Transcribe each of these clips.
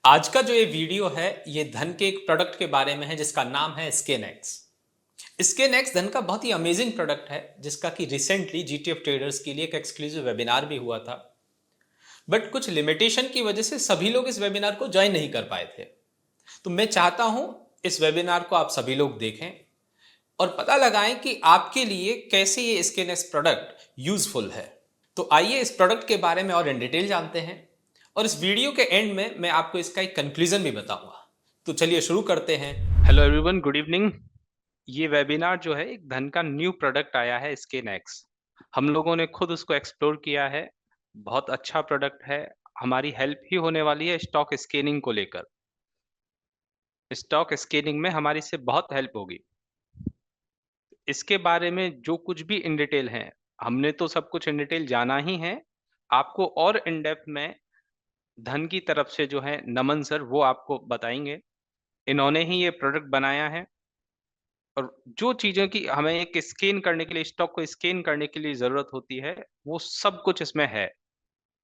आज का जो ये वीडियो है ये धन के एक प्रोडक्ट के बारे में है जिसका नाम है स्केनएक्स। स्केनएक्स धन का बहुत ही अमेजिंग प्रोडक्ट है जिसका कि रिसेंटली जीटीएफ ट्रेडर्स के लिए एक एक्सक्लूसिव वेबिनार भी हुआ था। बट कुछ लिमिटेशन की वजह से सभी लोग इस वेबिनार को ज्वाइन नहीं कर पाए थे। तो मैं चाहता हूं इस वेबिनार को आप सभी लोग देखें और पता लगाएं कि आपके लिए कैसे ये स्केनएक्स प्रोडक्ट यूजफुल है। तो आइए इस प्रोडक्ट के बारे में और इन डिटेल जानते हैं और इस वीडियो के एंड में मैं आपको इसका एक कंक्लूजन भी बताऊंगा। तो चलिए शुरू करते हैं। Hello everyone, good evening. ये वेबिनार जो है एक धन का न्यू प्रोडक्ट आया है स्केनएक्स। हम लोगों ने खुद उसको एक्सप्लोर किया है। बहुत अच्छा प्रोडक्ट है। हमारी हेल्प ही होने वाली है स्टॉक स्कैनिंग को लेकर। स्टॉक स्कैनिंग में हमारी इससे बहुत हेल्प होगी। इसके बारे में जो कुछ भी इन डिटेल है, हमने तो सब कुछ इन डिटेल जाना ही है। आपको और इन डेप्थ में धन की तरफ से जो है नमन सर वो आपको बताएंगे। इन्होंने ही ये प्रोडक्ट बनाया है और जो चीजें की हमें एक स्कैन करने के लिए, स्टॉक को स्कैन करने के लिए जरूरत होती है, वो सब कुछ इसमें है।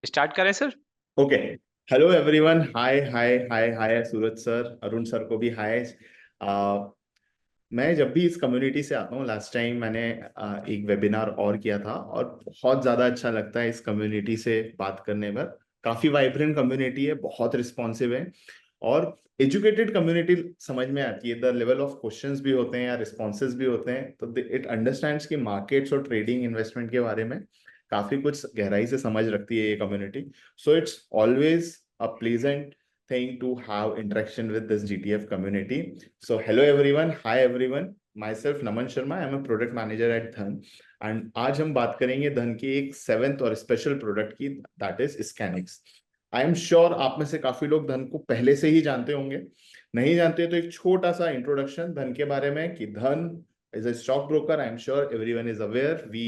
स्टार्ट करें सर। ओके। हेलो एवरीवन, हाय हाय हाय हाय सूरज सर, अरुण सर को भी हाय। मैं जब भी इस कम्युनिटी से आता हूँ, लास्ट टाइम मैंने एक वेबिनार और किया था और बहुत ज़्यादा अच्छा लगता है इस कम्युनिटी से बात करने में। काफ़ी वाइब्रेंट कम्युनिटी है, बहुत रिस्पॉन्सिव है और एजुकेटेड कम्युनिटी समझ में आती है। द लेवल ऑफ क्वेश्चंस भी होते हैं या रिस्पॉन्सेज भी होते हैं, तो इट अंडरस्टैंड्स कि मार्केट्स और ट्रेडिंग इन्वेस्टमेंट के बारे में काफ़ी कुछ गहराई से समझ रखती है ये community. So it's always a pleasant thing to have interaction with this GTF community. So hello everyone, hi everyone. Myself Naman Sharma, I am a product manager at Dhan and आज हम बात करेंगे धन की एक सेवेंथ और special product की, that is Scanex. I am sure आप में से काफी लोग धन को पहले से ही जानते होंगे। नहीं जानते तो एक छोटा सा इंट्रोडक्शन धन के बारे में कि Dhan is a stock broker. I am sure everyone is aware. We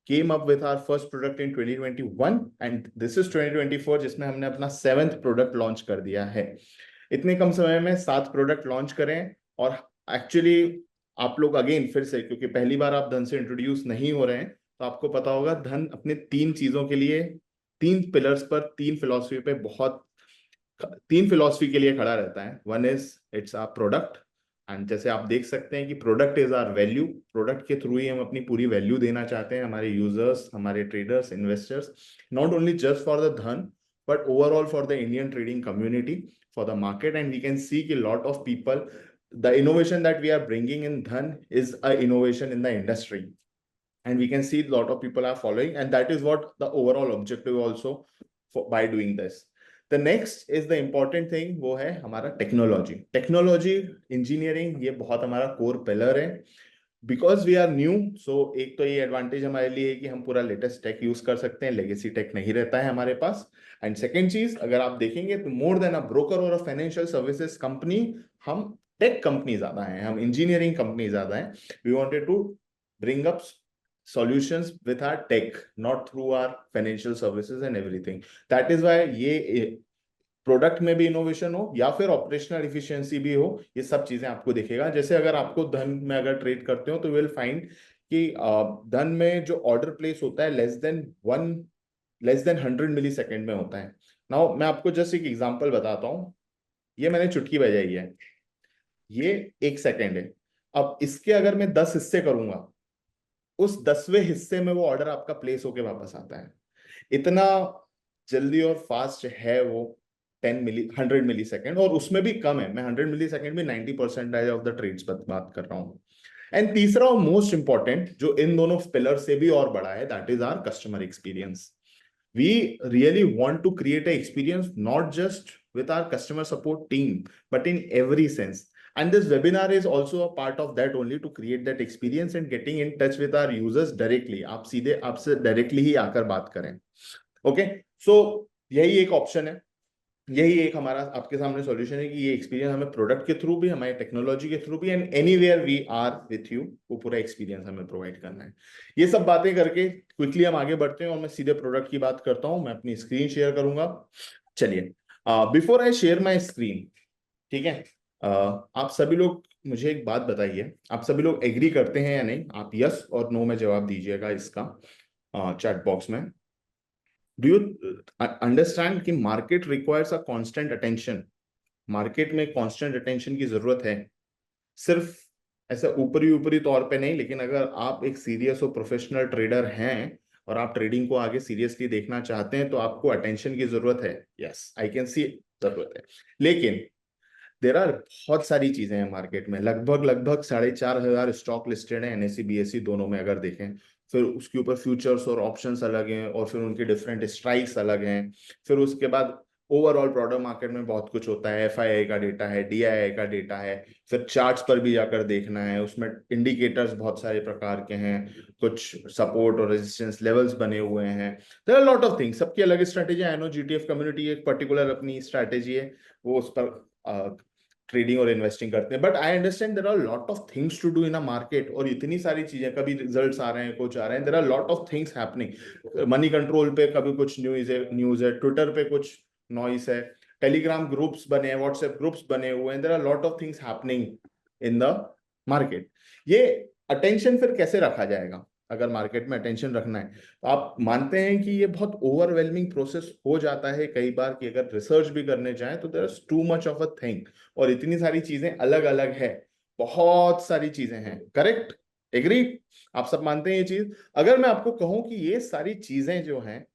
came up with our first product in 2021 and this is 2024 जिसमें हमने अपना सेवेंथ प्रोडक्ट लॉन्च कर दिया है। इतने कम समय में 7 प्रोडक्ट लॉन्च करें और एक्चुअली आप लोग अगेन फिर से, क्योंकि पहली बार आप धन से इंट्रोड्यूस नहीं हो रहे हैं, तो आपको पता होगा धन अपने 3 चीजों के लिए, 3 पिलर्स पर, 3 फिलॉसफी पे बहुत, 3 फिलॉसफी के लिए खड़ा रहता है। One is it's our product and जैसे आप देख सकते हैं कि product is our value. Product के थ्रू ही हम अपनी पूरी वैल्यू देना चाहते हैं हमारे यूजर्स, हमारे traders, investors, not only just for the धन but overall for the Indian trading community, for the market. And we can see a lot of people, the innovation that we are bringing in Dhan is a innovation in the industry, and we can see a lot of people are following, and that is what the overall objective also by doing this. The next is the important thing, वो है हमारा technology engineering. ये बहुत हमारा core pillar है because we are new. सो एक तो ये एडवांटेज हमारे लिए है कि हम पूरा लेटेस्ट टेक यूज कर सकते हैं, लेगेसी टेक नहीं रहता है हमारे पास। एंड सेकेंड चीज, अगर आप देखेंगे तो मोर देन अ ब्रोकर और अ फाइनेंशियल सर्विसेज कंपनी, हम टेक कंपनी ज्यादा है, हम इंजीनियरिंग कंपनी ज्यादा है। We wanted to bring up solutions with our tech, not through our financial services and everything. That is why ये product में भी इनोवेशन हो या फिर ऑपरेशनल इफिशियंसी भी हो, ये सब चीजें आपको दिखेगा। जैसे अगर आपको धन में अगर ट्रेड करते हो तो विल फाइंड कि धन में जो ऑर्डर प्लेस होता है लेस देन 100 मिली सेकेंड में होता है। नाउ मैं आपको जस्ट एक एग्जांपल बताता हूँ। ये मैंने चुटकी बजाई है, ये 1 सेकेंड है। अब इसके अगर मैं 10 हिस्से करूंगा, उस 10वें हिस्से में वो ऑर्डर आपका प्लेस होके वापस आता है। इतना जल्दी और फास्ट है वो। 100 मिली सेकेंड, और उसमें भी कम है। मैं 100 मिली सेकेंड में 90% ऑफ द ट्रेड्स पर बात कर रहा हूँ। एंड तीसरा और मोस्ट इंपॉर्टेंट जो इन दोनों पिलर से भी और बड़ा है, that is our customer experience. We really want to create an experience not just with our customer support team, but in every sense. And this webinar is also a part of that, only to create that experience and getting in touch with our users directly. आप सीधे आपसे directly ही आकर बात करें। Okay, सो यही एक option है, यही एक हमारा आपके सामने सॉल्यूशन है कि ये एक्सपीरियंस हमें प्रोडक्ट के थ्रू भी, हमारे टेक्नोलॉजी के थ्रू भी, and anywhere we are with you, वो पूरा एक्सपीरियंस हमें प्रोवाइड करना है। ये सब बातें करके क्विकली हम आगे बढ़ते हैं और मैं सीधे प्रोडक्ट की बात करता हूं। मैं अपनी स्क्रीन शेयर करूंगा। चलिए, before I share my screen, ठीक है, आप सभी लोग मुझे एक बात बताइए, आप सभी लोग एग्री करते हैं या नहीं? आप यस और नो में जवाब दीजिएगा इसका चैट बॉक्स में। डू यू अंडरस्टैंड कि market requires a constant attention, market में कांस्टेंट अटेंशन की जरूरत है, सिर्फ ऐसा ऊपरी ऊपरी तौर पे नहीं, लेकिन अगर आप एक सीरियस और प्रोफेशनल ट्रेडर हैं और आप ट्रेडिंग को आगे सीरियसली देखना चाहते हैं तो आपको अटेंशन की जरूरत है। यस, आई कैन सी जरूरत है, लेकिन देर आर बहुत सारी चीजें हैं मार्केट में, लगभग लगभग 4,500 स्टॉक लिस्टेड है एनएससी बीएससी दोनों में अगर देखें। फिर उसके ऊपर फ्यूचर्स और ऑप्शंस अलग हैं और फिर उनके डिफरेंट स्ट्राइक्स अलग हैं। फिर उसके बाद ओवरऑल प्रोडक्ट मार्केट में बहुत कुछ होता है, एफआईआई का डेटा है, डीआईआई का डेटा है, फिर चार्ट्स पर भी जाकर देखना है, उसमें इंडिकेटर्स बहुत सारे प्रकार के हैं, कुछ सपोर्ट और रेजिस्टेंस लेवल्स बने हुए हैं। There are lot of things, सबकी अलग strategy. I know GTF community एक पर्टिकुलर अपनी स्ट्रैटेजी है, वो उस पर ट्रेडिंग और इन्वेस्टिंग करते हैं, but I understand there are lot of things to do in a market, और इतनी सारी चीजें, कभी रिजल्ट्स आ रहे हैं, कुछ आ रहे हैं, there are lot of things happening. Money control पे कभी कुछ न्यूज है, ट्विटर पे कुछ नॉइस है, टेलीग्राम ग्रुप्स बने हैं, व्हाट्सएप ग्रुप्स बने हुए हैं, there are lot of things happening in the market. ये अटेंशन फिर कैसे रखा जाएगा? अगर मार्केट में अटेंशन रखना है तो आप मानते हैं कि ये बहुत ओवरवेलमिंग प्रोसेस हो जाता है कई बार, कि अगर रिसर्च भी करने जाए तो there is too much of a thing, और इतनी सारी चीजें अलग अलग है, बहुत सारी चीजें हैं। करेक्ट? एग्री? आप सब मानते हैं ये चीज? अगर मैं आपको कहूं कि ये सारी चीजें जो हैं,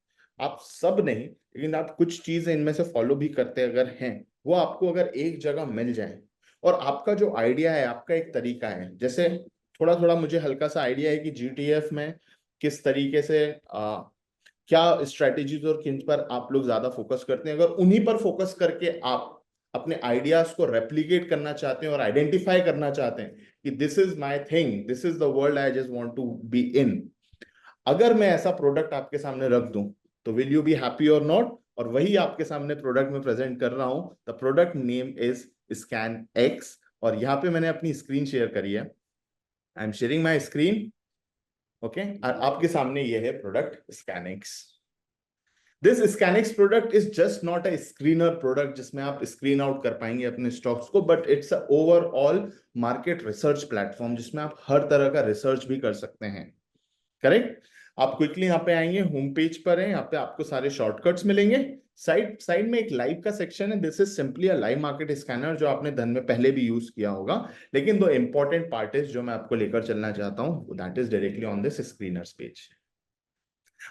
आप सब नहीं लेकिन आप कुछ चीजें इनमें से फॉलो भी करते अगर हैं, वो आपको अगर एक जगह मिल जाए, और आपका जो आइडिया है, आपका एक तरीका है, जैसे थोड़ा थोड़ा मुझे हल्का सा आइडिया है कि जीटीएफ में किस तरीके से क्या स्ट्रेटेजीज और किन पर आप लोग ज्यादा फोकस करते हैं। अगर उन्हीं पर फोकस करके आप अपने आइडियाज को रेप्लिकेट करना चाहते हैं और आइडेंटिफाई करना चाहते हैं कि this is my thing, this is the world I just want to be in, अगर मैं ऐसा प्रोडक्ट आपके सामने रख दूं तो विल यू बी हैप्पी और नॉट? और वही आपके सामने प्रोडक्ट में प्रेजेंट कर रहा हूं। The product name is Scan X, और यहाँ पे मैंने अपनी स्क्रीन शेयर करी है। I am sharing my screen, okay, और आपके सामने ये है product Scanex. This Scanex product is just not a screener product जिसमें आप स्क्रीन आउट कर पाएंगे अपने स्टॉक्स को, but it's a overall market research platform जिसमें आप हर तरह का रिसर्च भी कर सकते हैं। करेक्ट? आप क्विकली यहाँ पे आएंगे, होम पेज पर है, यहाँ पे आपको सारे शॉर्टकट्स मिलेंगे। साइड साइड में एक लाइव का सेक्शन है, this is simply a live market scanner जो आपने धन में पहले भी यूज किया होगा, लेकिन दो इंपॉर्टेंट पार्ट इज जो मैं आपको लेकर चलना चाहता हूँ, that is directly on this screeners page.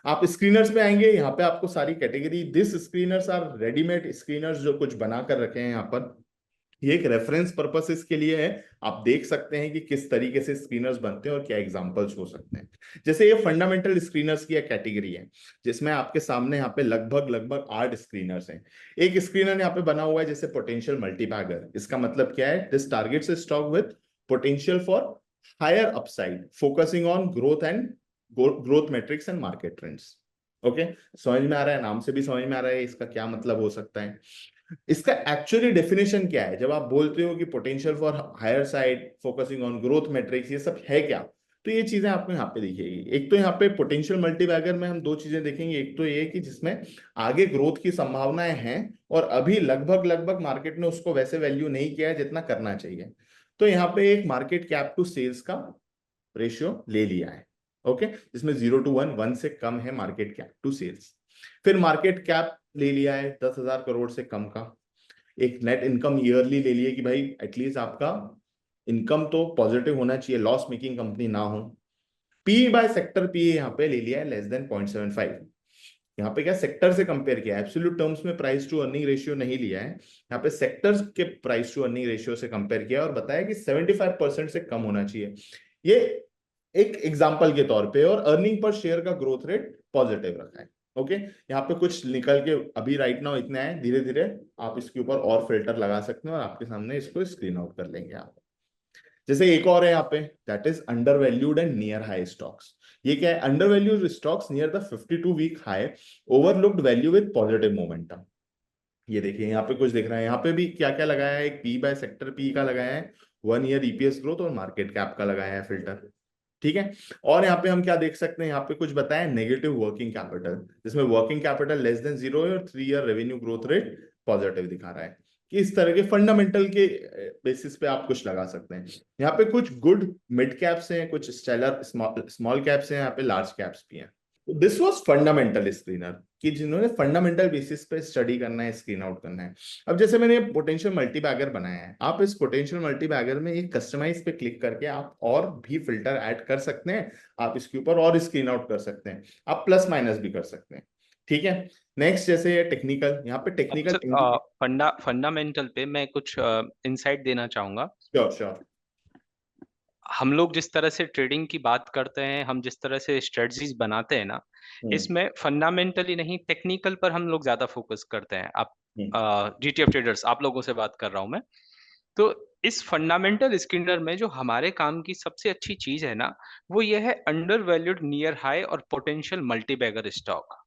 आप स्क्रीनर्स पे आएंगे, यहाँ पे आपको सारी category, this screeners are readymade screeners जो कुछ बना कर रखे हैं यहाँ पर, ये एक रेफरेंस पर्पसेस के लिए है। आप देख सकते हैं कि किस तरीके से स्क्रीनर्स बनते हैं और क्या एग्जांपल्स हो सकते हैं। जैसे ये फंडामेंटल स्क्रीनर्स की एक कैटेगरी है जिसमें आपके सामने यहाँ पे लगभग लगभग 8 स्क्रीनर्स हैं। एक स्क्रीनर यहाँ पे बना हुआ है जैसे पोटेंशियल मल्टीबैगर। इसका मतलब क्या है? This targets stock with potential for higher upside, focusing on growth metrics and market trends. Okay, समझ में आ रहा है? नाम से भी समझ में आ रहा है इसका क्या मतलब हो सकता है। इसका एक्चुअली डेफिनेशन क्या है? जब आप बोलते हो कि potential for higher side, focusing on growth metrics, ये सब है क्या? तो ये चीजें आपको यहाँ पे दिखेगी। एक तो यहाँ पे पोटेंशियल मल्टीबैगर में हम दो चीजें देखेंगे, एक तो ये कि जिसमें आगे ग्रोथ की संभावनाएं हैं और अभी लगभग लगभग मार्केट ने उसको वैसे वैल्यू नहीं किया है जितना करना चाहिए, तो यहाँ पे एक मार्केट कैप टू सेल्स का रेशियो ले लिया है। ओके, जिसमें 0 to 1, 1 से कम है मार्केट कैप टू सेल्स। फिर मार्केट कैप ले लिया है 10,000 करोड़ से कम का। एक नेट इनकम ईयरली ले लिए कि भाई एटलीस्ट आपका इनकम तो पॉजिटिव होना चाहिए, लॉस मेकिंग कंपनी ना हो। पी बाय सेक्टर पी यहाँ पे ले लिया है लेस देन 0.75। यहाँ पे क्या सेक्टर से कंपेयर किया है, एब्सोल्यूट टर्म्स में प्राइस टू अर्निंग रेशियो नहीं लिया है, यहाँ पे सेक्टर्स के प्राइस टू अर्निंग रेशियो से कंपेयर किया और बताया कि 75% से कम होना चाहिए। ये एक एग्जांपल के तौर पे, और अर्निंग पर शेयर का ग्रोथ रेट पॉजिटिव रखा है। ओके, यहाँ पे कुछ निकल के अभी राइट नाउ इतना है, धीरे धीरे आप इसके ऊपर और फिल्टर लगा सकते हैं और आपके सामने इसको स्क्रीन आउट कर लेंगे आप। जैसे एक और है यहाँ पे, that is undervalued and near high stocks. ये क्या है? Undervalued stocks near the 52 week high, overlooked value with positive momentum. ये देखिए यहाँ पे कुछ दिख रहा है, यहाँ पे भी क्या क्या लगाया है, एक पी बाय सेक्टर पी का लगाया है, 1 ईयर ईपीएस ग्रोथ और मार्केट कैप का लगाया है फिल्टर। ठीक है, और यहाँ पे हम क्या देख सकते हैं, यहाँ पे कुछ बताया नेगेटिव वर्किंग कैपिटल, जिसमें वर्किंग कैपिटल लेस देन 0 है और 3 year revenue growth rate positive दिखा रहा है। कि इस तरह के फंडामेंटल के बेसिस पे आप कुछ लगा सकते हैं। यहाँ पे कुछ गुड मिड कैप्स हैं, कुछ स्टेलर स्मॉल कैप्स हैं, यहाँ पे लार्ज कैप्स भी हैं। This was fundamental screener. कि जिन्होंने फंडामेंटल बेसिस पे स्टडी करना है, स्क्रीन आउट करना है। अब जैसे मैंने पोटेंशियल मल्टीबैगर बनाया है, आप इस पोटेंशियल मल्टीबैगर में एक कस्टमाइज पे क्लिक करके आप और भी फिल्टर ऐड कर सकते हैं, आप इसके ऊपर और स्क्रीन आउट कर सकते हैं, आप प्लस माइनस भी कर सकते हैं। ठीक है, नेक्स्ट जैसे टेक्निकल, यहाँ पे टेक्निकल। फंडामेंटल पे मैं कुछ इंसाइट देना चाहूंगा। Sure sure. हम लोग जिस तरह से ट्रेडिंग की बात करते हैं, हम जिस तरह से स्ट्रेटजीज बनाते हैं ना, इसमें फंडामेंटली नहीं टेक्निकल पर हम लोग ज्यादा फोकस करते हैं। आप जीटीएफ ट्रेडर्स, आप लोगों से बात कर रहा हूं मैं। तो इस फंडामेंटल स्क्रीनर में जो हमारे काम की सबसे अच्छी चीज है ना, वो ये है अंडर वैल्यूड नियर हाई और पोटेंशियल मल्टीबैगर स्टॉक।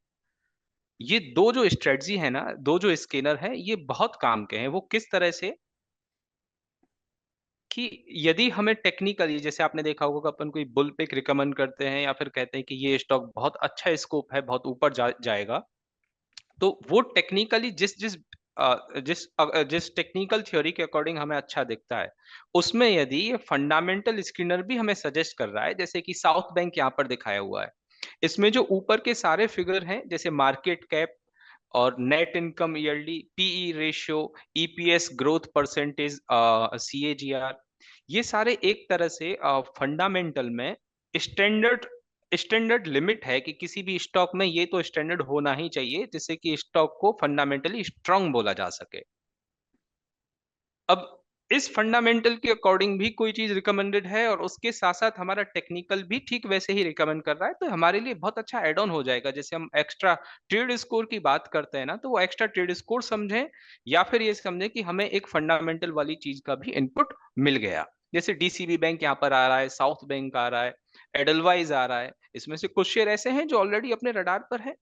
ये दो जो स्ट्रेटजी है ना, दो जो स्कैनर है, ये बहुत काम के हैं। वो किस तरह से कि यदि हमें टेक्निकली, जैसे आपने देखा होगा कि अपन कोई बुल पिक रिकमेंड करते हैं या फिर कहते हैं कि ये स्टॉक बहुत अच्छा स्कोप है, बहुत ऊपर जाएगा, तो वो टेक्निकली जिस टेक्निकल थ्योरी के अकॉर्डिंग हमें अच्छा दिखता है, उसमें यदि ये फंडामेंटल स्क्रीनर भी हमें सजेस्ट कर रहा है, जैसे कि साउथ बैंक यहाँ पर दिखाया हुआ है, इसमें जो ऊपर के सारे फिगर हैं, जैसे मार्केट कैप और net income yearly, PE ratio, EPS growth percentage, CAGR, ये सारे एक तरह से फंडामेंटल में स्टैंडर्ड स्टैंडर्ड लिमिट है कि किसी भी स्टॉक में ये तो स्टैंडर्ड होना ही चाहिए जिससे कि स्टॉक को फंडामेंटली स्ट्रांग बोला जा सके। अब इस फंडामेंटल के अकॉर्डिंग भी कोई चीज रिकमेंडेड है और उसके साथ साथ हमारा टेक्निकल भी ठीक वैसे ही रिकमेंड कर रहा है, तो हमारे लिए बहुत अच्छा एड ऑन हो जाएगा। जैसे हम एक्स्ट्रा ट्रेड स्कोर की बात करते हैं ना, तो वो एक्स्ट्रा ट्रेड स्कोर समझें या फिर ये समझें कि हमें एक फंडामेंटल वाली चीज का भी इनपुट मिल गया। जैसे डीसीबी बैंक यहाँ पर आ रहा है, साउथ बैंक आ रहा है, एडलवाइज आ रहा है, इसमें से कुछ शेयर ऐसे हैं जो ऑलरेडी अपने रडार पर है।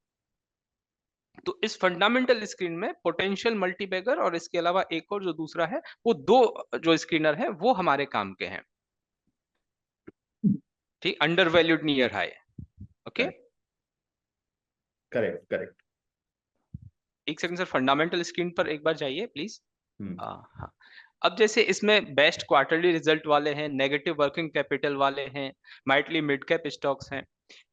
तो इस फंडामेंटल स्क्रीन में पोटेंशियल मल्टीबैगर और इसके अलावा एक और जो दूसरा है, वो दो जो स्क्रीनर है वो हमारे काम के हैं। ठीक, under valued near high. Okay, correct correct. एक सेकंड सर, फंडामेंटल स्क्रीन पर एक बार जाइए प्लीज। हाँ, अब जैसे इसमें बेस्ट क्वार्टरली रिजल्ट वाले हैं, नेगेटिव वर्किंग कैपिटल वाले हैं, माइटली मिड कैप स्टॉक्स हैं।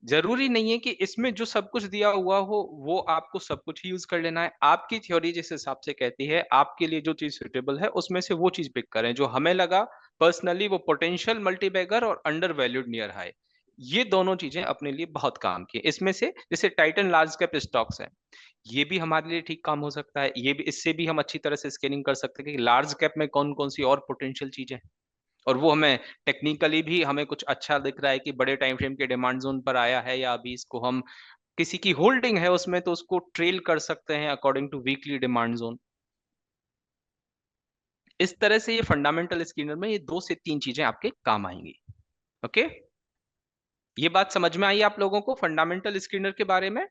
जरूरी नहीं है कि इसमें जो सब कुछ दिया हुआ हो वो आपको सब कुछ यूज कर लेना है। आपकी थ्योरी जिस हिसाब से कहती है, आपके लिए जो चीज सुटेबल है उसमें से वो चीज पिक करें। जो हमें लगा पर्सनली वो पोटेंशियल मल्टीबैगर और अंडर वैल्यूड नियर हाई, ये दोनों चीजें अपने लिए बहुत काम की। इसमें से जैसे टाइटन लार्ज कैप स्टॉक्स है, ये भी हमारे लिए ठीक काम हो सकता है। ये भी, इससे भी हम अच्छी तरह से स्कैनिंग कर सकते हैं कि लार्ज कैप में कौन कौन सी और पोटेंशियल चीजें हैं, और वो हमें टेक्निकली भी हमें कुछ अच्छा दिख रहा है कि बड़े टाइम फ्रेम के डिमांड जोन पर आया है, या अभी इसको हम किसी की होल्डिंग है उसमें तो उसको ट्रेल कर सकते हैं according to weekly demand zone. इस तरह से ये फंडामेंटल स्क्रीनर में ये 2 से 3 चीजें आपके काम आएंगी। ओके, ये बात समझ में आई आप लोगों को फंडामेंटल स्क्रीनर के बारे में?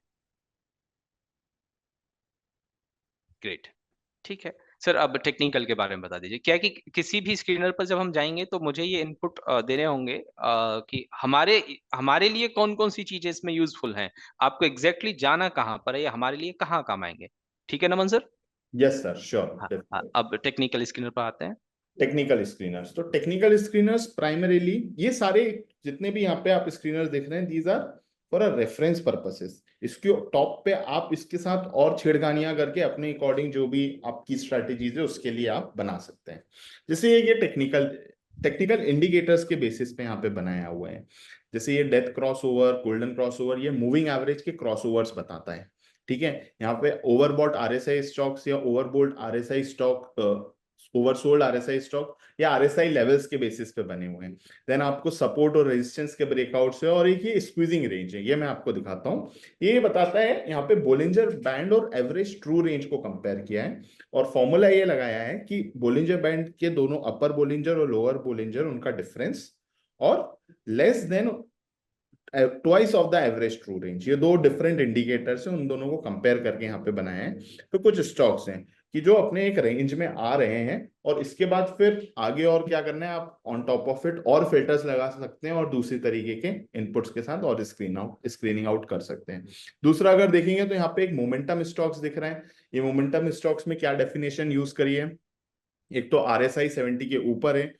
ग्रेट, ठीक है सर। अब टेक्निकल के बारे में बता दीजिए। क्या है कि किसी भी स्क्रीनर पर जब हम जाएंगे तो मुझे ये इनपुट देने होंगे कि हमारे हमारे लिए कौन कौन सी चीजें इसमें यूजफुल हैं। आपको एग्जैक्टली जाना कहाँ पर है या हमारे लिए कहाँ काम आएंगे। ठीक है नमन सर? यस सर, हाँ, हाँ, श्योर। अब टेक्निकल स्क्रीनर पर आते हैं। टेक्निकल स्क्रीनर्स, तो टेक्निकल स्क्रीनर्स प्राइमरीली ये सारे जितने भी यहाँ पे आप स्क्रीनर्स देख रहे हैं, these are for a reference purposes. इसके टॉप पे आप इसके साथ और छेड़खानियां करके अपने अकॉर्डिंग जो भी आपकी स्ट्रैटेजीज है उसके लिए आप बना सकते हैं। जैसे ये टेक्निकल टेक्निकल इंडिकेटर्स के बेसिस पे यहाँ पे बनाया हुआ है। जैसे ये death cross over, golden cross over, ये मूविंग एवरेज के क्रॉस ओवर्स बताता है। ठीक है, यहाँ पे ओवरबॉट आरएसआई स्टॉक्स या ओवरबोल्ड RSI stock, oversold RSI stock या आरएसआई लेवल्स के बेसिस पे बने हुए हैं। देन आपको सपोर्ट और रेजिस्टेंस के ब्रेकआउट्स है, और एक ये स्क्वीजिंग रेंज है, ये मैं आपको दिखाता हूँ। ये बताता है यहाँ पे बोलिंजर बैंड और एवरेज ट्रू रेंज को कंपेयर किया है, और फॉर्मूला ये लगाया है कि बोलिंजर बैंड के दोनों अपर बोलिंजर और लोअर बोलिंजर उनका डिफरेंस और less than twice of the average true range, ये दो डिफरेंट इंडिकेटर्स हैं, उन दोनों को कंपेयर करके यहाँ पे बनाया है। तो कुछ स्टॉक्स हैं कि जो अपने एक रेंज में आ रहे हैं, और इसके बाद फिर आगे और क्या करना है, आप ऑन टॉप ऑफ इट और फिल्टर्स लगा सकते हैं और दूसरी तरीके के इनपुट्स के साथ और स्क्रीनिंग आउट कर सकते हैं। दूसरा अगर देखेंगे तो यहाँ पे एक मोमेंटम स्टॉक्स दिख रहे हैं। ये मोमेंटम स्टॉक्स में क्या डेफिनेशन यूज करिए, एक तो RSI 70 के ऊपर है,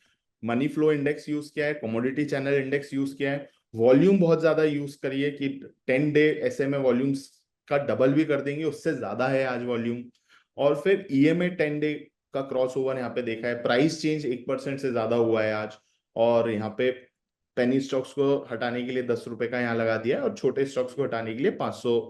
मनी फ्लो इंडेक्स यूज किया है, कमोडिटी चैनल इंडेक्स यूज किया है, वॉल्यूम बहुत ज्यादा यूज करिए कि 10 डे ऐसे में वॉल्यूम्स का डबल भी कर देंगे, उससे ज्यादा है आज वॉल्यूम। और फिर EMA 10 डे का क्रॉस ओवर यहाँ पे देखा है, प्राइस चेंज 1% से ज्यादा हुआ है आज। और यहाँ पे पेनी स्टॉक्स को हटाने के लिए 10 रुपए का यहाँ लगा दिया है, और छोटे स्टॉक्स को हटाने के लिए 500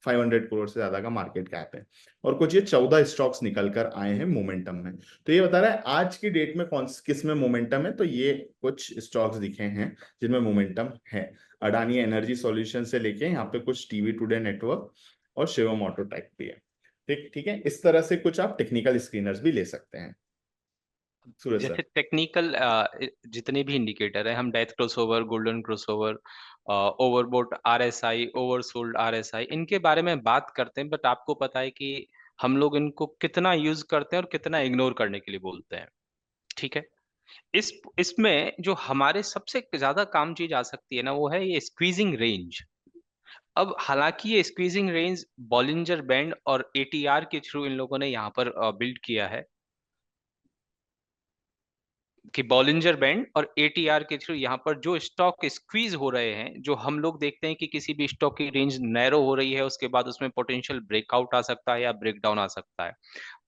करोड़ से ज्यादा का मार्केट कैप है। और कुछ ये 14 स्टॉक्स निकल कर आए हैं मोमेंटम में। तो ये बता रहा है आज की डेट में किस में मोमेंटम है। तो ये कुछ स्टॉक्स दिखे हैं जिनमें मोमेंटम है। अडानी एनर्जी सॉल्यूशन से लेके यहाँ पे कुछ टीवी टुडे नेटवर्क और शिवम ऑटोटेक भी है। ठीक ठीक है, इस तरह से कुछ आप टेक्निकल स्क्रीनर्स भी ले सकते हैं। सूरज जैसे सर। टेक्निकल जितने भी इंडिकेटर है, हम death crossover, golden crossover, overbought RSI, oversold RSI, इनके बारे में बात करते हैं, बट आपको पता है कि हम लोग इनको कितना यूज करते हैं और कितना इग्नोर करने के लिए बोलते हैं। ठीक है। इसमें जो हमारे सबसे ज्यादा काम चीज आ सकती है ना, वो है ये स्क्वीजिंग रेंज। अब हालांकि ये स्क्वीजिंग रेंज बॉलिंजर बैंड और ATR के थ्रू इन लोगों ने यहाँ पर बिल्ड किया है, कि बॉलिंजर बैंड और ATR के थ्रू यहाँ पर जो स्टॉक स्क्वीज हो रहे हैं, जो हम लोग देखते हैं कि किसी भी स्टॉक की रेंज नैरो हो रही है, उसके बाद उसमें पोटेंशियल ब्रेकआउट आ सकता है या ब्रेकडाउन आ सकता है।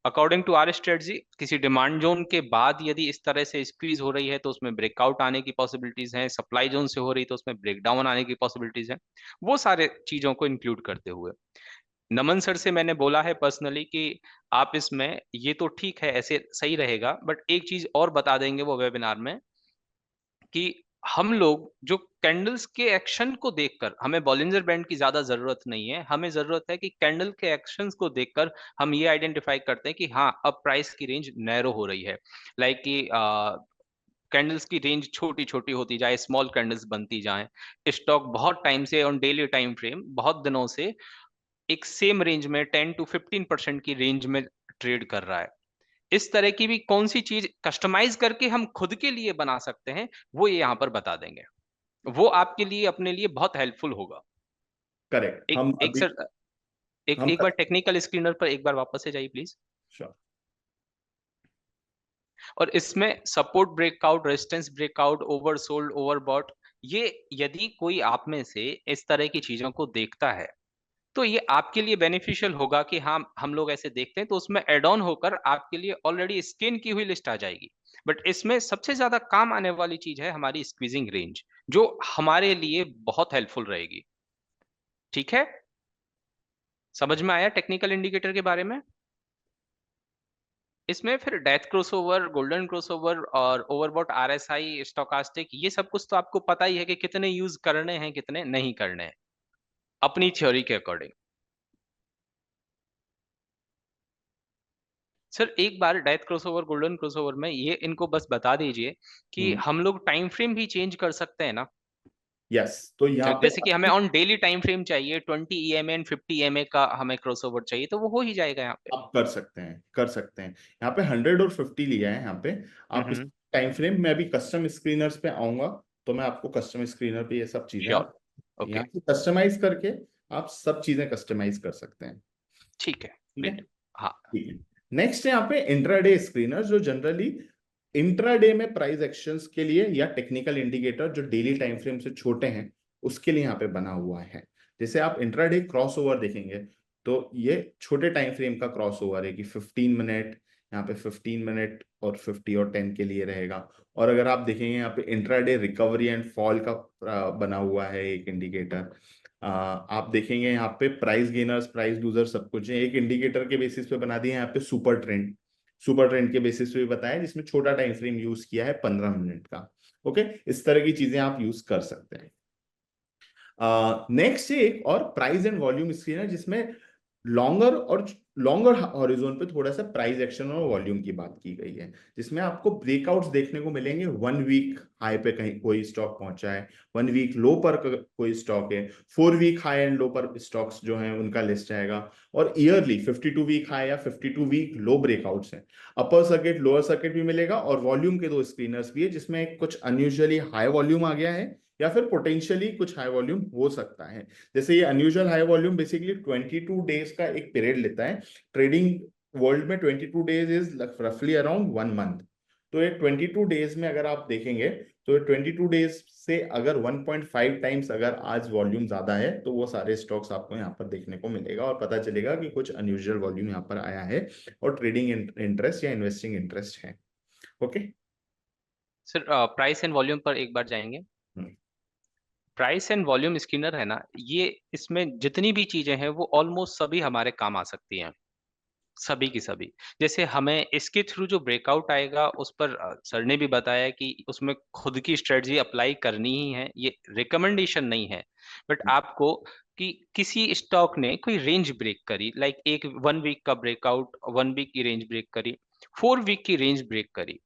अकॉर्डिंग टू आर स्ट्रेटजी, किसी डिमांड जोन के बाद यदि इस तरह से स्क्वीज हो रही है तो उसमें ब्रेकआउट आने की पॉसिबिलिटीज हैं, सप्लाई जोन से हो रही तो उसमें ब्रेकडाउन आने की पॉसिबिलिटीज हैं। वो सारे चीजों को इंक्लूड करते हुए नमन सर से मैंने बोला है पर्सनली कि आप इसमें, ये तो ठीक है ऐसे सही रहेगा, बट एक चीज और बता देंगे वो वेबिनार में, कि हम लोग जो कैंडल्स के एक्शन को देखकर, हमें बॉलिंजर बैंड की ज्यादा जरूरत नहीं है, हमें जरूरत है कि कैंडल के एक्शंस को देखकर हम ये आइडेंटिफाई करते हैं कि हाँ अब प्राइस की रेंज नैरो हो रही है। लाइक कि कैंडल्स की रेंज छोटी छोटी होती जाए, स्मॉल कैंडल्स बनती जाए, स्टॉक बहुत टाइम से ऑन डेली टाइम फ्रेम बहुत दिनों से एक सेम रेंज में 10 to 15% की रेंज में ट्रेड कर रहा है। इस तरह की भी कौन सी चीज कस्टमाइज करके हम खुद के लिए बना सकते हैं, वो ये यहाँ पर बता देंगे। वो आपके लिए अपने लिए बहुत हेल्पफुल होगा। करेक्ट। एक हम एक अभी सर, एक हम एक बार टेक्निकल स्क्रीनर पर एक बार वापस से जाइए प्लीज। Sure. और इसमें support breakout, resistance breakout, oversold, overbought, ये यदि कोई आप में से इस तरह की चीजों को देखता है तो ये आपके लिए बेनिफिशियल होगा कि हाँ हम लोग ऐसे देखते हैं, तो उसमें एड ऑन होकर आपके लिए ऑलरेडी स्कैन की हुई लिस्ट आ जाएगी। बट इसमें सबसे ज्यादा काम आने वाली चीज है हमारी स्क्वीजिंग रेंज, जो हमारे लिए बहुत हेल्पफुल रहेगी। ठीक है, समझ में आया टेक्निकल इंडिकेटर के बारे में? इसमें फिर डेथ क्रॉसओवर, गोल्डन क्रॉसओवर और ओवरबॉट RSI, स्टोकास्टिक, ये सब कुछ तो आपको पता ही है कि कितने यूज करने हैं कितने नहीं करने हैं अपनी थ्योरी के अकॉर्डिंग। सर एक बार डेथ क्रॉसओवर, गोल्डन क्रॉसओवर में ये इनको बस बता दीजिए कि हम लोग टाइम फ्रेम भी चेंज कर सकते हैं ना? यस, तो यहाँ पे जैसे कि हमें ऑन डेली टाइम फ्रेम चाहिए, 20 EMA एंड 50 EMA का हमें क्रॉसओवर चाहिए, तो वो हो ही जाएगा यहाँ पे। आप कर सकते हैं, कर सकते हैं। यहाँ पे 100 और 50 लिया है यहाँ पे। आप इस हम्म। टाइम फ्रेम में अभी कस्टम स्क्रीनर्स पे आऊंगा, तो मैं आपको कस्टम स्क्रीनर पे ये सब चीजें श्योर। आप ओके। यहाँ से कस्टमाइज करके आप सब चीजें कस्टमाइज कर सकते हैं। ठीक है। ठीक है, ग्रेट। हाँ। ठीक है। नेक्स्ट है यहाँ पे इंट्राडे स्क्रीनर, जो जनरली इंट्राडे में प्राइस एक्शंस के लिए या टेक्निकल इंडिकेटर जो डेली टाइम फ्रेम से छोटे हैं उसके लिए यहाँ पे बना हुआ है। जैसे आप इंट्राडे क्रॉसओवर देखेंगे तो ये छोटे टाइम फ्रेम का क्रॉसओवर है कि 15 मिनट, यहाँ पे 15 मिनट और 50 और 10 के लिए रहेगा। और अगर आप देखेंगे यहाँ पे इंट्राडे रिकवरी एंड फॉल का बना हुआ है एक इंडिकेटर। आप देखेंगे यहाँ पे प्राइस गेनर्स, प्राइस लूजर सब कुछ है, एक इंडिकेटर के बेसिस पे बना दिया। यहाँ पे सुपर ट्रेंड, सुपर ट्रेंड के बेसिस पे भी बताया जिसमें छोटा टाइम फ्रेम यूज किया है 15 मिनट का। ओके, इस तरह की चीजें आप यूज कर सकते हैं। नेक्स्ट एक और प्राइस एंड वॉल्यूम स्क्रीन है जिसमें लॉन्गर हॉरिजॉन पे थोड़ा सा प्राइस एक्शन और वॉल्यूम की बात की गई है, जिसमें आपको ब्रेकआउट्स देखने को मिलेंगे। 1 वीक हाई पे कहीं कोई स्टॉक पहुंचा है, 1 वीक लो पर कोई स्टॉक है, 4 वीक हाई एंड लो पर स्टॉक्स जो हैं उनका लिस्ट आएगा, और ईयरली 52 वीक हाई या 52 वीक लो ब्रेकआउट्स हैं। अपर सर्किट लोअर सर्किट भी मिलेगा, और वॉल्यूम के 2 स्क्रीनर्स भी है जिसमें कुछ अनयूजुअली हाई वॉल्यूम आ गया है या फिर पोटेंशियली कुछ हाई वॉल्यूम हो सकता है। जैसे ये unusual high volume basically 22 days का एक पीरियड लेता है। ट्रेडिंग वर्ल्ड में 22 डेज इज रफली अराउंड 1 मंथ। तो ये 22 डेज में अगर आप देखेंगे तो 22 डेज से अगर 1.5 टाइम्स अगर आज वॉल्यूम ज्यादा है तो वो सारे स्टॉक्स आपको यहाँ पर देखने को मिलेगा और पता चलेगा कि कुछ अनयूजुअल वॉल्यूम यहाँ पर आया है और ट्रेडिंग इंटरेस्ट या इन्वेस्टिंग इंटरेस्ट है। Okay sir price and volume पर एक बार जाएंगे। प्राइस एंड वॉल्यूम स्कैनर है ना, ये इसमें जितनी भी चीजें हैं वो ऑलमोस्ट सभी हमारे काम आ सकती हैं, सभी की सभी। जैसे हमें इसके थ्रू जो ब्रेकआउट आएगा उस पर सर ने भी बताया कि उसमें खुद की स्ट्रेटजी अप्लाई करनी ही है, ये रिकमेंडेशन नहीं है। बट आपको कि किसी स्टॉक ने कोई रेंज ब्रेक करी, लाइक एक 1 वीक का ब्रेकआउट, 1 वीक की रेंज ब्रेक करी, 4 वीक की रेंज ब्रेक करी,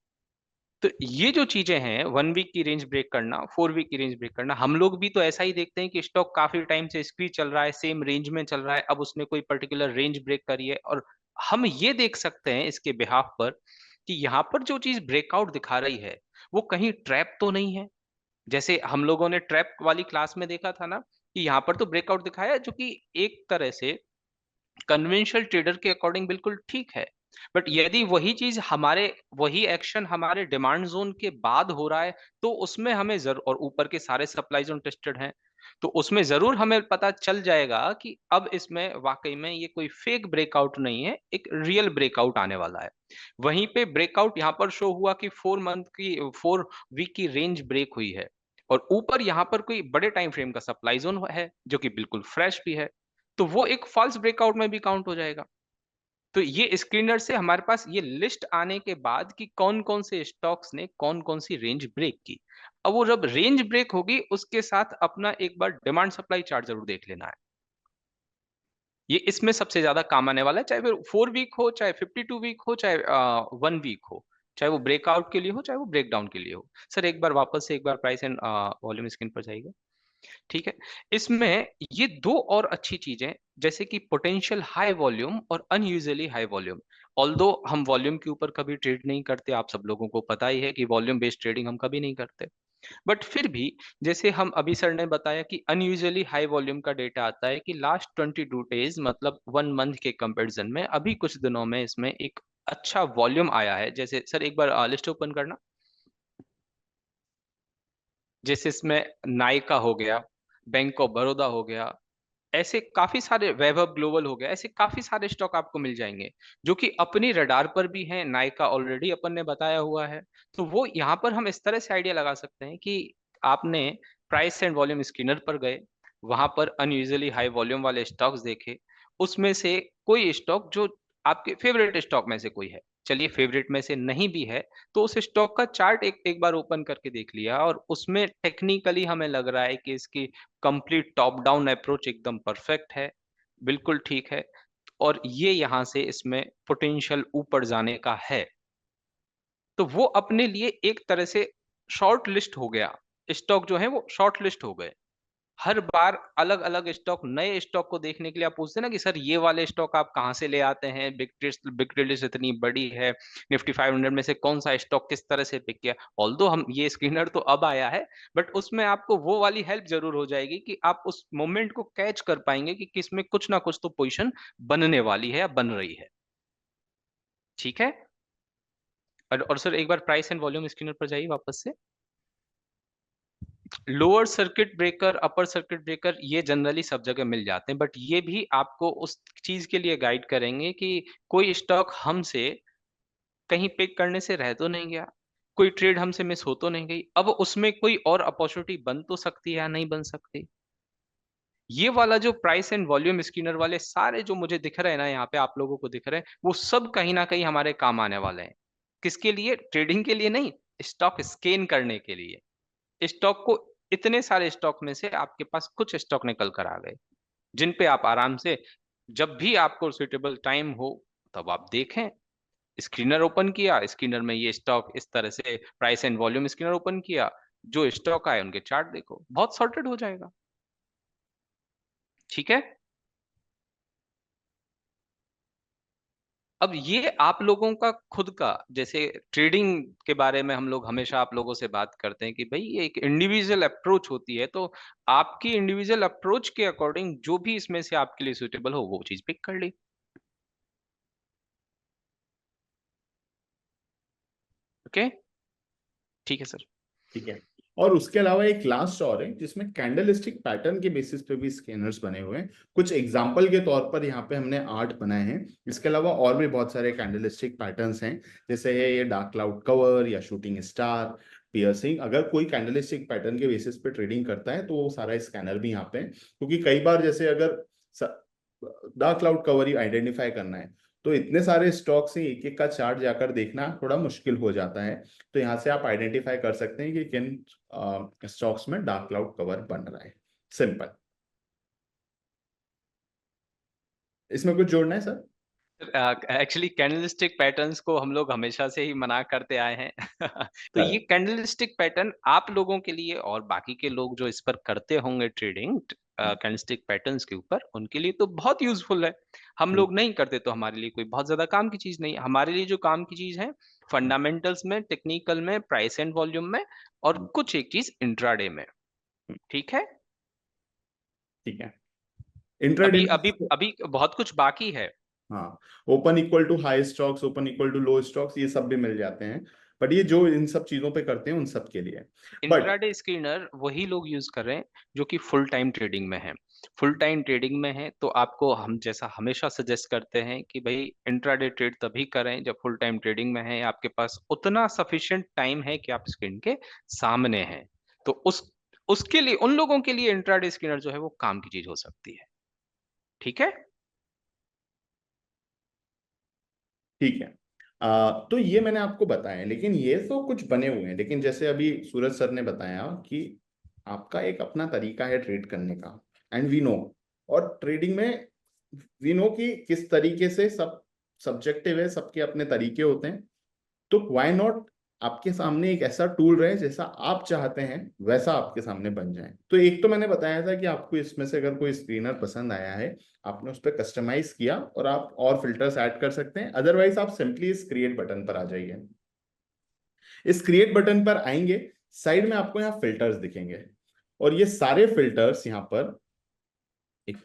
तो ये जो चीजें हैं 1 वीक की रेंज ब्रेक करना, 4 वीक की रेंज ब्रेक करना, हम लोग भी तो ऐसा ही देखते हैं कि स्टॉक काफी टाइम से स्क्वीज चल रहा है, सेम रेंज में चल रहा है, अब उसने कोई पर्टिकुलर रेंज ब्रेक करी है, और हम ये देख सकते हैं इसके बिहाफ पर कि यहाँ पर जो चीज ब्रेकआउट दिखा रही है वो कहीं ट्रैप तो नहीं है। जैसे हम लोगों ने ट्रैप वाली क्लास में देखा था ना कि यहाँ पर तो ब्रेकआउट दिखाया है जो कि एक तरह से कन्वेंशनल ट्रेडर के अकॉर्डिंग बिल्कुल ठीक है। बट यदि वही चीज हमारे, वही एक्शन हमारे डिमांड जोन के बाद हो रहा है, तो उसमें हमें जरूर, और ऊपर के सारे सप्लाई जोन टेस्टेड हैं, तो उसमें जरूर हमें पता चल जाएगा कि अब इसमें वाकई में ये कोई फेक ब्रेकआउट नहीं है, एक रियल ब्रेकआउट आने वाला है। वहीं पे ब्रेकआउट यहाँ पर शो हुआ कि 4 वीक की रेंज ब्रेक हुई है, और ऊपर यहाँ पर कोई बड़े टाइम फ्रेम का सप्लाई जोन है जो कि बिल्कुल फ्रेश भी है, तो वो एक फॉल्स ब्रेकआउट में भी काउंट हो जाएगा। तो ये स्क्रीनर से हमारे पास ये लिस्ट आने के बाद कि कौन कौन से स्टॉक्स ने कौन कौन सी रेंज ब्रेक की, अब वो जब रेंज ब्रेक होगी उसके साथ अपना एक बार डिमांड सप्लाई चार्ट जरूर देख लेना है। ये इसमें सबसे ज्यादा काम आने वाला है, चाहे वो 4 वीक हो, चाहे 52 वीक हो, चाहे 1 वीक हो, चाहे वो ब्रेकआउट के लिए हो, चाहे वो ब्रेकडाउन के लिए हो। सर एक बार वापस से एक बार प्राइस एंड वॉल्यूम स्क्रीन पर जाइएगा। ठीक है, इसमें ये दो और अच्छी चीजें, जैसे कि पोटेंशियल हाई वॉल्यूम और अनयूजुअली हाई वॉल्यूम। ऑल्दो हम वॉल्यूम के ऊपर कभी ट्रेड नहीं करते, आप सब लोगों को पता ही है कि वॉल्यूम बेस्ड ट्रेडिंग हम कभी नहीं करते, बट फिर भी जैसे हम अभी सर ने बताया कि अनयूजुअली हाई वॉल्यूम का डेटा आता है कि लास्ट 22 डेज मतलब 1 मंथ के कंपैरिजन में अभी कुछ दिनों में इसमें एक अच्छा वॉल्यूम आया है। जैसे सर एक बार लिस्ट ओपन करना, जैसे इसमें नायका हो गया, बैंक ऑफ बड़ौदा हो गया, ऐसे काफी सारे, वैभव ग्लोबल हो गया, ऐसे काफी सारे स्टॉक आपको मिल जाएंगे जो कि अपनी रडार पर भी हैं। नायका ऑलरेडी अपन ने बताया हुआ है, तो वो यहाँ पर हम इस तरह से आइडिया लगा सकते हैं कि आपने प्राइस एंड वॉल्यूम स्कैनर पर गए, वहां पर अनयूजुअली हाई वॉल्यूम वाले स्टॉक्स देखे, उसमें से कोई स्टॉक जो आपके फेवरेट स्टॉक में से कोई है, चलिए फेवरेट में से नहीं भी है, तो उस स्टॉक का चार्ट एक एक बार ओपन करके देख लिया, और उसमें टेक्निकली हमें लग रहा है कि इसकी कंप्लीट टॉप डाउन अप्रोच एकदम परफेक्ट है, बिल्कुल ठीक है, और ये यहाँ से इसमें पोटेंशियल ऊपर जाने का है, तो वो अपने लिए एक तरह से शॉर्ट लिस्ट हो गया। स्टॉक जो है वो शॉर्ट लिस्ट हो गए। हर बार अलग अलग स्टॉक, नए स्टॉक को देखने के लिए आप पूछते हैं ना कि सर ये वाले स्टॉक आप कहाँ से ले आते हैं, बिग लिस्ट इतनी बड़ी है, निफ्टी 500 में से कौन सा स्टॉक किस तरह से पिक किया। ऑल्दो हम ये स्क्रीनर तो अब आया है, बट उसमें आपको वो वाली हेल्प जरूर हो जाएगी कि आप उस मोमेंट को कैच कर पाएंगे कि किसमें कुछ ना कुछ तो पोजीशन बनने वाली है या बन रही है। ठीक है, और सर एक बार प्राइस एंड वॉल्यूम स्क्रीनर पर जाइए वापस से। Lower circuit breaker, upper circuit breaker ये जनरली सब जगह मिल जाते हैं, बट ये भी आपको उस चीज के लिए गाइड करेंगे कि कोई स्टॉक हमसे कहीं पिक करने से रह तो नहीं गया, कोई ट्रेड हमसे मिस हो तो नहीं गई, अब उसमें कोई और अपॉर्चुनिटी बन तो सकती है या नहीं बन सकती। ये वाला जो प्राइस एंड वॉल्यूम स्कैनर वाले सारे जो मुझे दिख रहे हैं ना, यहाँ पे आप लोगों को दिख रहे हैं, वो सब कहीं ना कहीं हमारे काम आने वाले हैं। किसके लिए? ट्रेडिंग के लिए नहीं, स्टॉक स्कैन करने के लिए। स्टॉक को, इतने सारे स्टॉक में से आपके पास कुछ स्टॉक निकल कर आ गए जिन पे आप आराम से, जब भी आपको सुइटेबल टाइम हो तब आप देखें। स्क्रीनर ओपन किया, स्क्रीनर में ये स्टॉक इस तरह से price and volume screener open किया, जो स्टॉक आए उनके चार्ट देखो, बहुत सॉर्टेड हो जाएगा। ठीक है, अब ये आप लोगों का खुद का, जैसे ट्रेडिंग के बारे में हम लोग हमेशा आप लोगों से बात करते हैं कि भाई ये एक इंडिविजुअल अप्रोच होती है, तो आपकी इंडिविजुअल अप्रोच के अकॉर्डिंग जो भी इसमें से आपके लिए सुटेबल हो वो चीज पिक कर ली। ओके, ठीक है सर। ठीक है। और उसके अलावा एक लास्ट और है जिसमें कैंडलस्टिक पैटर्न के बेसिस पे भी स्कैनर्स बने हुए हैं। कुछ एग्जांपल के तौर पर यहाँ पे हमने 8 बनाए हैं। इसके अलावा और भी बहुत सारे कैंडलस्टिक पैटर्न्स हैं, जैसे है ये डार्क क्लाउड कवर या शूटिंग स्टार, पियर्सिंग। अगर कोई कैंडलस्टिक पैटर्न के बेसिस पे ट्रेडिंग करता है तो वो सारा स्कैनर भी यहाँ पे है, क्योंकि कई बार जैसे अगर डार्क क्लाउड कवर ही आइडेंटिफाई करना है तो इतने सारे स्टॉक्स से एक एक का चार्ट जाकर देखना थोड़ा मुश्किल हो जाता है। तो यहाँ से आप आइडेंटिफाई कर सकते हैं कि किन स्टॉक्स में डार्क क्लाउड कवर बन रहा है। सिंपल। इसमें कुछ जोड़ना है सर? एक्चुअली कैंडलस्टिक पैटर्न्स को हम लोग हमेशा से ही मना करते आए हैं तो ये करेक्ट। कैंडलस्टिक पैटर्न आप लोगों के लिए और बाकी के लोग जो इस पर करते होंगे ट्रेडिंग कैंडलस्टिक पैटर्न्स के ऊपर, उनके लिए तो बहुत यूजफुल है। हम लोग नहीं करते तो हमारे लिए कोई बहुत ज्यादा काम की चीज नहीं। हमारे लिए जो काम की चीज है, फंडामेंटल्स में, टेक्निकल में, प्राइस एंड वॉल्यूम में, और कुछ एक चीज इंट्राडे में। ठीक है। ठीक है। इंट्राडे अभी में अभी अभी बहुत कुछ बाकी है। हाँ, open equal to high stocks, open equal to low stocks, ये सब भी मिल जाते हैं। बट ये जो इन सब चीजों पे करते हैं उन सब के लिए। बट इंट्राडे स्क्रीनर वही लोग यूज कर रहे हैं जो कि फुल टाइम ट्रेडिंग में है। फुल टाइम ट्रेडिंग में है तो आपको हम जैसा हमेशा सजेस्ट करते हैं कि भाई इंट्राडे ट्रेड तभी करें जब फुल टाइम ट्रेडिंग में है, आपके पास उतना सफिशिएंट टाइम है कि आप स्क्रीन के सामने हैं। तो उसके लिए, उन लोगों के लिए इंट्राडे स्क्रीनर जो है वो काम की चीज हो सकती है। ठीक है। ठीक है। तो ये मैंने आपको बताया, लेकिन ये तो कुछ बने हुए हैं। लेकिन जैसे अभी सूरज सर ने बताया कि आपका एक अपना तरीका है ट्रेड करने का, एंड वी नो। और ट्रेडिंग में वी नो कि किस तरीके से सब सब्जेक्टिव है, सबके अपने तरीके होते हैं। तो व्हाई नॉट आपके सामने एक ऐसा टूल रहे जैसा आप चाहते हैं वैसा आपके सामने बन जाए। तो एक तो मैंने बताया था कि आपको इसमें से अगर कोई स्क्रीनर पसंद आया है, आपने उस पर कस्टमाइज किया और आप और फिल्टर्स ऐड कर सकते हैं। अदरवाइज आप सिंपली इस क्रिएट बटन पर आ जाइए। इस क्रिएट बटन पर आएंगे, साइड में आपको यहाँ फिल्टर्स दिखेंगे, और ये सारे फिल्टर्स यहाँ पर एक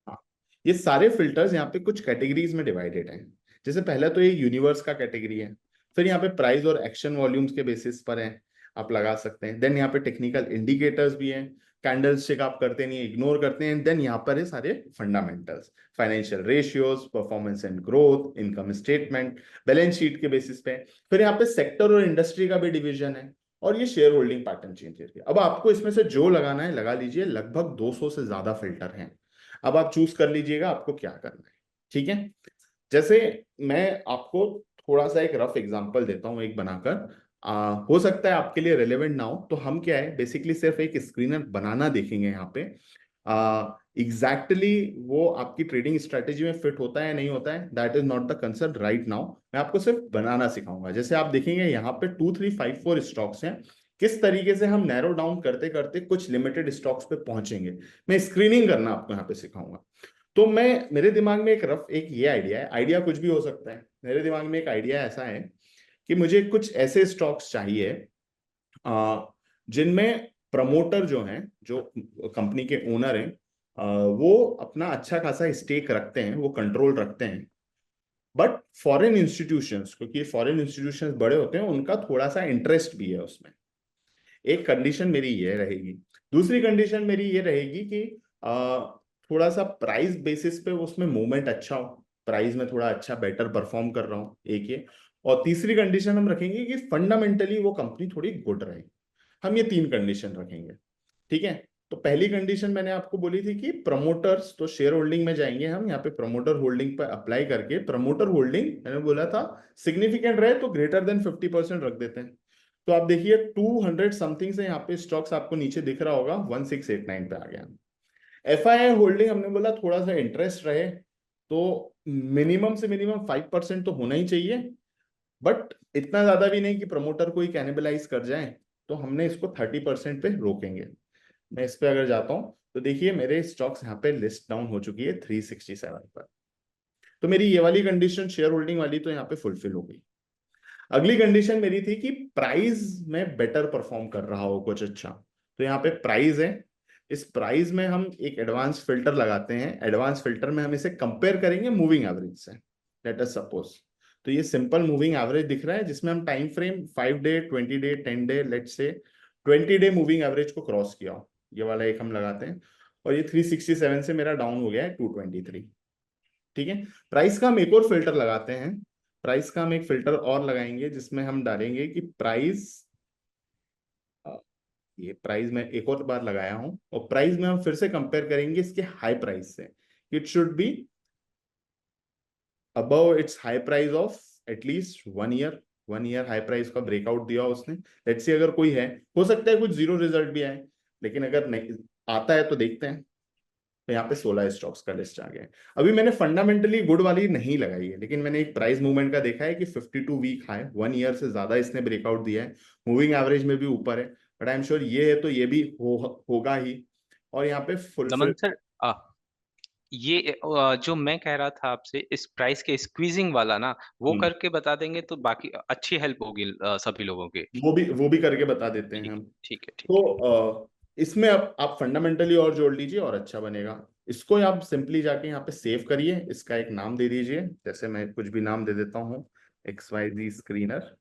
हाँ, ये सारे फिल्टर्स यहाँ पे कुछ कैटेगरीज में डिवाइडेड हैं। जैसे पहला तो ये यूनिवर्स का कैटेगरी है, फिर यहाँ पे प्राइस और एक्शन वॉल्यूम्स के बेसिस पर है, आप लगा सकते हैं। देन यहाँ पे टेक्निकल इंडिकेटर्स भी हैं, कैंडलस्टिक आप करते नहीं, इग्नोर करते हैं। देन यहाँ पर है सारे fundamentals, financial ratios, performance and growth, income statement, balance sheet के बेसिस पे। फिर यहाँ पे सेक्टर और इंडस्ट्री का भी डिवीजन है, और ये शेयर होल्डिंग पैटर्न चेंज। अब आपको इसमें से जो लगाना है लगा लीजिए। लगभग 200 से ज्यादा फिल्टर हैं। अब आप चूज कर लीजिएगा आपको क्या करना है। ठीक है। जैसे मैं आपको थोड़ा सा एक रफ एग्जांपल देता हूं एक बनाकर, हो सकता है आपके लिए रेलेवेंट ना हो। तो हम क्या है, बेसिकली सिर्फ एक स्क्रीनर बनाना देखेंगे यहाँ पे। एग्जैक्टली वो आपकी ट्रेडिंग स्ट्रेटेजी में फिट होता है या नहीं होता है, that is not the concern right now. मैं आपको सिर्फ बनाना सिखाऊंगा। जैसे आप देखेंगे यहाँ पे 2 3 5 4 स्टॉक्स हैं। किस तरीके से हम नैरो डाउन करते करते कुछ लिमिटेड स्टॉक्स पे पहुंचेंगे, मैं स्क्रीनिंग करना आपको यहाँ पे सिखाऊंगा। तो मेरे दिमाग में एक ये आइडिया है, आइडिया कुछ भी हो सकता है। मेरे दिमाग में एक आइडिया ऐसा है कि मुझे कुछ ऐसे स्टॉक्स चाहिए जिनमें प्रमोटर जो हैं, जो कंपनी के ओनर हैं, वो अपना अच्छा खासा स्टेक रखते हैं, वो कंट्रोल रखते हैं। बट फॉरेन इंस्टीट्यूशंस, क्योंकि फॉरेन इंस्टीट्यूशंस बड़े होते हैं, उनका थोड़ा सा इंटरेस्ट भी है उसमें। एक कंडीशन मेरी ये रहेगी। दूसरी कंडीशन मेरी ये रहेगी कि थोड़ा सा प्राइस बेसिस पे उसमें मूवमेंट अच्छा हो, प्राइस में थोड़ा अच्छा बेटर परफॉर्म कर रहा हूँ, एक ये। और तीसरी कंडीशन हम रखेंगे कि फंडामेंटली वो कंपनी थोड़ी गुड रहे। हम ये 3 कंडीशन रखेंगे। ठीक है। तो पहली कंडीशन मैंने आपको बोली थी कि प्रमोटर्स, तो शेयर होल्डिंग में जाएंगे हम। यहाँ पे प्रमोटर होल्डिंग पर अप्लाई करके, प्रमोटर होल्डिंग मैंने बोला था सिग्निफिकेंट रहे तो ग्रेटर देन 50% रख देते हैं। तो आप देखिए 200 समथिंग से यहाँ पे स्टॉक्स आपको नीचे दिख रहा होगा, 1689 पे आ गया। FII होल्डिंग हमने बोला थोड़ा सा इंटरेस्ट रहे, तो मिनिमम से मिनिमम 5% तो होना ही चाहिए, बट इतना ज्यादा भी नहीं कि प्रमोटर कोई कैनिबलाइज कर जाए। तो हमने इसको 30% पे रोकेंगे। मैं इस पे अगर जाता हूं तो देखिए मेरे स्टॉक्स यहाँ पे लिस्ट डाउन हो चुकी है 367 पर। तो मेरी ये वाली कंडीशन शेयर होल्डिंग वाली तो यहाँ पे फुलफिल हो गई। अगली कंडीशन मेरी थी कि प्राइस में बेटर परफॉर्म कर रहा हो कुछ अच्छा। तो यहाँ पे प्राइस है, इस प्राइस में हम एक एडवांस फिल्टर लगाते हैं। एडवांस फिल्टर में हम इसे कंपेयर करेंगे मूविंग एवरेज से, लेट अस सपोज। तो ये सिंपल मूविंग एवरेज दिख रहा है जिसमें हम time frame 5 day, 20 day, 10 day, let's say 20 day moving average को क्रॉस किया हो, ये वाला एक हम लगाते हैं, और ये 367 से मेरा डाउन हो गया है 223। ठीक है, प्राइस का हम एक और फिल्टर लगाते हैं। प्राइस का हम एक फिल्टर और लगाएंगे जिसमें हम डालेंगे कि प्राइस, ये प्राइस में एक और बार लगाया हूं, और प्राइस में हम फिर से कंपेयर करेंगे इसके हाई प्राइस से। It should be above it's high price of at least 1 year. 1 year high price का ब्रेकआउट दिया उसने, लेट्स सी अगर कोई है, हो सकता है कुछ जीरो रिजल्ट भी आए, लेकिन अगर नहीं आता है तो देखते हैं। तो यहाँ पे 16 स्टॉक्स का लिस्ट आ गया है। अभी मैंने फंडामेंटली गुड वाली नहीं लगाई है, लेकिन मैंने एक प्राइस मूवमेंट का देखा है कि 52 वीक हाई, 1 ईयर से ज्यादा इसने ब्रेकआउट दिया है, मूविंग एवरेज में भी ऊपर है, बट आई एम श्योर ये है तो ये भी होगा ही। और यहाँ पे नमन फुलफिल, सर, ये जो मैं कह रहा था आपसे, इस प्राइस के स्क्वीजिंग वाला ना, वो करके बता देंगे तो बाकी अच्छी हेल्प होगी सभी लोगों की। वो भी करके बता देते हैं ठीक हम। है, ठीक है, ठीक है। तो इसमें आप फंडामेंटली और जोड़ लीजिए और अच्छा बनेगा। इसको आप सिंपली जाके यहाँ पे सेव करिए, इसका एक नाम दे दीजिए, जैसे मैं कुछ भी नाम दे देता हूँ, XYZ स्क्रीनर,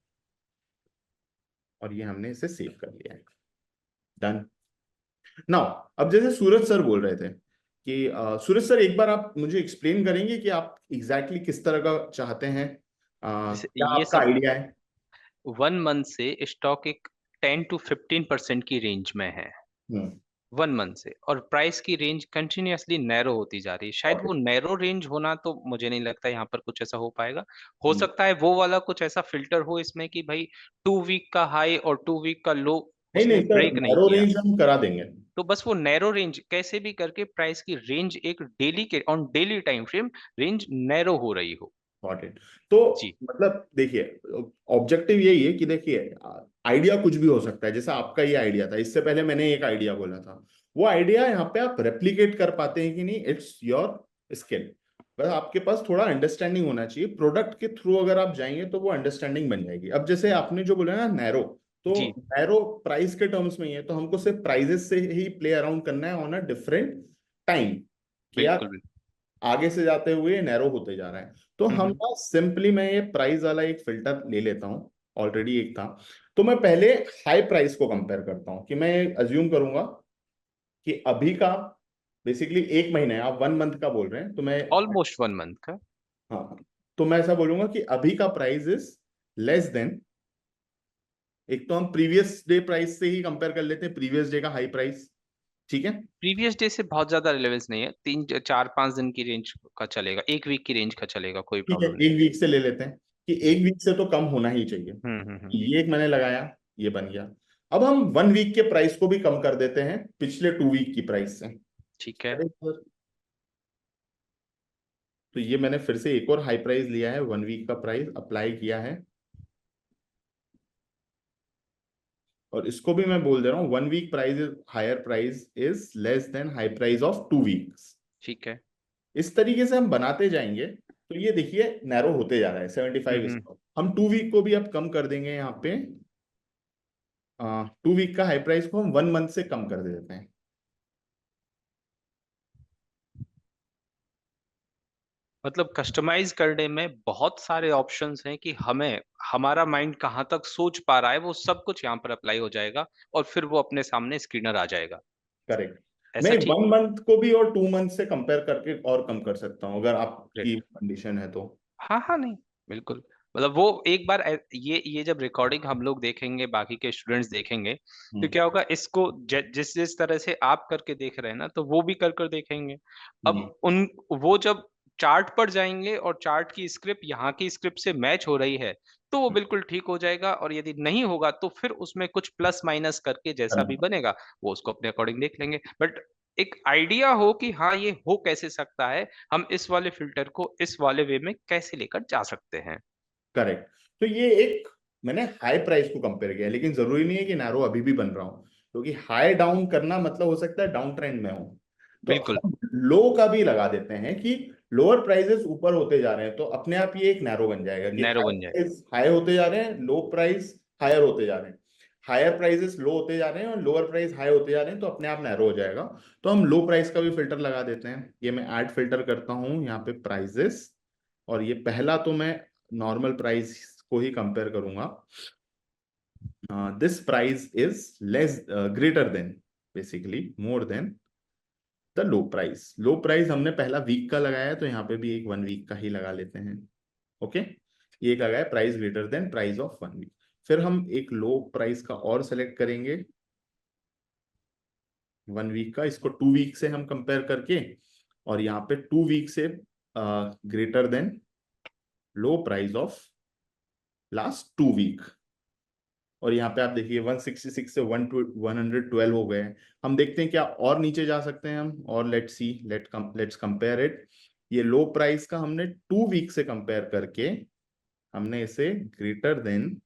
और ये हमने इसे सेव कर लिया है। डन। नाउ अब जैसे सूरज सर बोल रहे थे कि सूरज सर एक बार आप मुझे एक्सप्लेन करेंगे कि आप एग्जैक्टली किस तरह का चाहते हैं, जैसे क्या ये आपका सब आइडिया है? 1 मंथ से स्टॉक एक 10 to 15% की रेंज में है। हम्म। 1 मंथ से, और प्राइस की रेंज कंटिन्यूअसली नैरो होती जा रही है। शायद ओके। वो नैरो रेंज होना, तो मुझे नहीं लगता यहाँ पर कुछ ऐसा हो पाएगा। हो सकता है वो वाला कुछ ऐसा फिल्टर हो इसमें कि भाई 2 वीक का हाई और 2 वीक का लो नहीं उसने नहीं सर, ब्रेक नहीं नैरो किया। रेंज हम करा देंगे। तो बस वो नैरो रेंज कैसे भी करके प्राइस की रेंज एक डेली के on daily time frame range narrow हो रही हो। Got it. तो जी मतलब देखिए, ऑब्जेक्टिव यही है कि देखिए, आइडिया कुछ भी हो सकता है, जैसे आपका ये आइडिया था, इससे पहले मैंने एक आइडिया बोला था, वो आइडिया यहाँ पे आप रेप्लिकेट कर पाते हैं कि नहीं, इट्स योर स्किल। बस आपके पास थोड़ा अंडरस्टैंडिंग होना चाहिए, प्रोडक्ट के थ्रू अगर आप जाएंगे तो वो अंडरस्टैंडिंग बन जाएगी। अब जैसे आपने जो बोला ना नैरो, तो जी, नैरो प्राइस के टर्म्स में ही है, तो हमको सिर्फ प्राइजेस से ही प्ले अराउंड करना है ऑन अ डिफरेंट टाइम, कि यार बिल्कुल बिल्कुल। आगे से जाते हुए नैरो होते जा रहा है। तो हम हम्म। ना सिंपली, मैं ये प्राइस वाला एक फिल्टर ले लेता हूँ, ऑलरेडी एक था, तो मैं पहले हाई प्राइस को कंपेयर करता हूँ, कि मैं अज्यूम करूंगा कि अभी का, बेसिकली एक महीना है, आप 1 मंथ का बोल रहे हैं, तो मैं, ऑलमोस्ट 1 मंथ का। हाँ, तो मैं ऐसा बोलूंगा कि अभी का प्राइस इज लेस देन, एक तो हम प्रीवियस डे प्राइस से ही कंपेयर कर लेते हैं, प्रीवियस डे का हाई प्राइस। ठीक है, प्रीवियस डे से बहुत ज्यादा रिलेवेंस नहीं है, 3 4 5 दिन की रेंज का चलेगा, 1 वीक की रेंज का चलेगा, कोई ठीक है, प्रॉब्लम नहीं। एक वीक से ले लेते हैं, कि एक वीक से तो कम होना ही चाहिए। हम्म। ये एक मैंने लगाया, ये बन गया। अब हम 1 वीक के प्राइस को भी कम कर देते हैं पिछले 2 वीक की प्राइस से। ठीक है। अरे सर, तो ये मैंने फिर से एक और हाई प्राइस लिया है, 1 वीक का प्राइस अप्लाई किया है, और इसको भी मैं बोल दे रहा हूँ 1 week price is higher price is less than high price of 2 weeks. ठीक है। इस तरीके से हम बनाते जाएंगे, तो ये देखिए नैरो होते जा रहा है 75 हम्म। स्टॉक। हम 2 वीक को भी अब कम कर देंगे यहाँ पे, 2 वीक का हाई प्राइस को हम 1 मंथ से कम कर देते हैं। मतलब कस्टमाइज करने में बहुत सारे ऑप्शंस हैं कि हमें हमारा माइंड कहाँ तक सोच पा रहा है वो सब कुछ यहाँ पर अप्लाई हो जाएगा, और फिर वो अपने सामने स्क्रीनर आ जाएगा। करेक्ट। मैं ऐसा ठीक। 1 मंथ को भी और 2 मंथ से कंपेयर करके और कम कर सकता हूँ, अगर आपकी ग्रेट। कंडीशन है तो। हाँ हाँ, नहीं, बिल्कुल। मतलब वो एक बार ये जब रिकॉर्डिंग हम लोग देखेंगे, बाकी के स्टूडेंट्स देखेंगे, तो हम्म। क्या होगा, इसको जिस जिस तरह से आप करके देख रहे हैं ना, तो वो भी कर देखेंगे। अब हम्म। उन वो जब चार्ट पर जाएंगे और चार्ट की स्क्रिप्ट यहाँ की स्क्रिप्ट से मैच हो रही है, तो वो बिल्कुल ठीक हो जाएगा, और यदि नहीं होगा तो फिर उसमें कुछ प्लस माइनस करके जैसा भी बनेगा वो उसको अपने अकॉर्डिंग देख लेंगे। बट एक आइडिया हो कि हाँ ये हो कैसे सकता है, हम इस वाले फिल्टर को इस वाले वे में कैसे लेकर जा सकते हैं। करेक्ट। तो ये एक, मैंने हाई प्राइस को कंपेयर किया, लेकिन जरूरी नहीं है कि नैरो अभी भी बन रहा हूँ, क्योंकि हाई डाउन करना मतलब हो सकता है डाउन ट्रेंड में हो। तो बिल्कुल। हम लो का भी लगा देते हैं कि लोअर प्राइसेस ऊपर होते जा रहे हैं, तो अपने आप ये एक नैरो बन जाएगा कि नैरो हाई बन जाए। प्राइस हाई होते जा रहे हैं, लो प्राइस हायर होते जा रहे हैं, हायर प्राइसेस लो होते जा रहे हैं और लोअर प्राइस हाई होते जा रहे हैं, तो अपने आप नैरो हो जाएगा। तो हम लो प्राइस का भी फिल्टर लगा देते हैं। ये मैं ऐड फिल्टर करता हूँ यहाँ पे प्राइजेस, और ये पहला तो मैं नॉर्मल प्राइस को ही कंपेयर करूंगा, this price is less greater than, basically more than the low price. Low price हमने पहला वीक का लगाया है, तो यहाँ पे भी एक 1 वीक का ही लगा लेते हैं। ओके, ये एक लगा है price greater than price of 1 week. फिर हम एक लो प्राइस का और सेलेक्ट करेंगे 1 वीक का, इसको 2 वीक से हम कंपेयर करके, और यहाँ पे 2 वीक से greater than low price of last 2 week. और यहाँ पे आप देखिए 166 से 112 हो गए हैं। हम देखते हैं क्या और नीचे जा सकते हैं हम, और लेट्स कंपेयर इट। ये लो प्राइस का हमने 2 वीक से कंपेयर करके हमने इसे greater than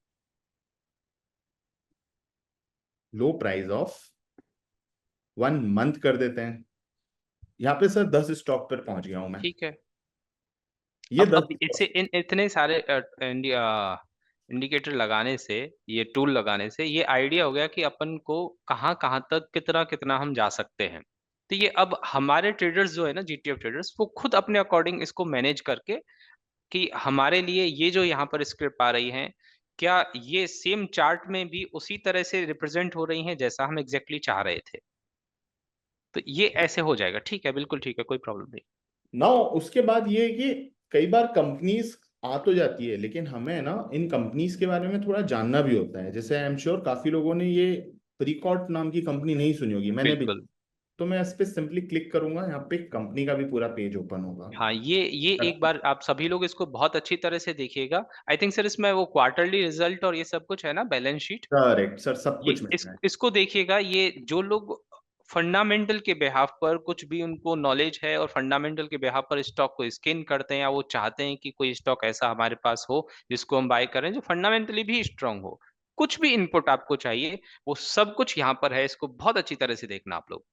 low price of 1 month कर देते हैं। यहाँ पे सर 10 स्टॉक पर पहुंच गया हूं मैं। ठीक है। ये अब 10 इससे इतने सारे इंडिकेटर लगाने से, ये टूल लगाने से ये आइडिया हो गया कि अपन को कहाँ कहाँ तक कितना कितना हम जा सकते हैं। तो ये अब हमारे ट्रेडर्स जो है ना, जीटीएफ ट्रेडर्स, वो खुद अपने अकॉर्डिंग इसको मैनेज करके कि हमारे लिए ये जो यहाँ पर स्क्रिप्ट आ रही है, क्या ये सेम चार्ट में भी उसी तरह से रिप्रेजेंट हो रही हैं जैसा हम एग्जैक्टली चाह रहे थे। तो ये ऐसे हो जाएगा। ठीक है, बिल्कुल ठीक है, कोई प्रॉब्लम नहीं। ना। उसके बाद ये है कि कई बार कंपनीज आ तो जाती है, लेकिन हमें ना इन कंपनीज के बारे में थोड़ा जानना भी होता है। जैसे आई एम श्योर काफी लोगों ने ये प्रीकॉट नाम की कंपनी नहीं सुनी होगी, मैंने भी। बिल्कुल। तो मैं इस पे सिंपली क्लिक करूंगा, यहाँ पे कंपनी का भी पूरा पेज ओपन होगा। हाँ, ये एक बार आप सभी लोग इसको बहुत अच्छी तरह से देखिएगा। आई थिंक सर इसमें वो क्वार्टरली रिजल्ट और ये सब कुछ है ना, बैलेंस शीट। करेक्ट सर, सब ये कुछ मिल रहा है। इसको देखिएगा। ये जो लोग फंडामेंटल के बिहाफ पर कुछ भी उनको नॉलेज है और फंडामेंटल के बिहाफ पर स्टॉक को स्कैन करते हैं, या वो चाहते हैं कि कोई स्टॉक ऐसा हमारे पास हो जिसको हम बाय करें जो फंडामेंटली भी स्ट्रांग हो, कुछ भी इनपुट आपको चाहिए वो सब कुछ यहाँ पर है। इसको बहुत अच्छी तरह से देखना आप लोग।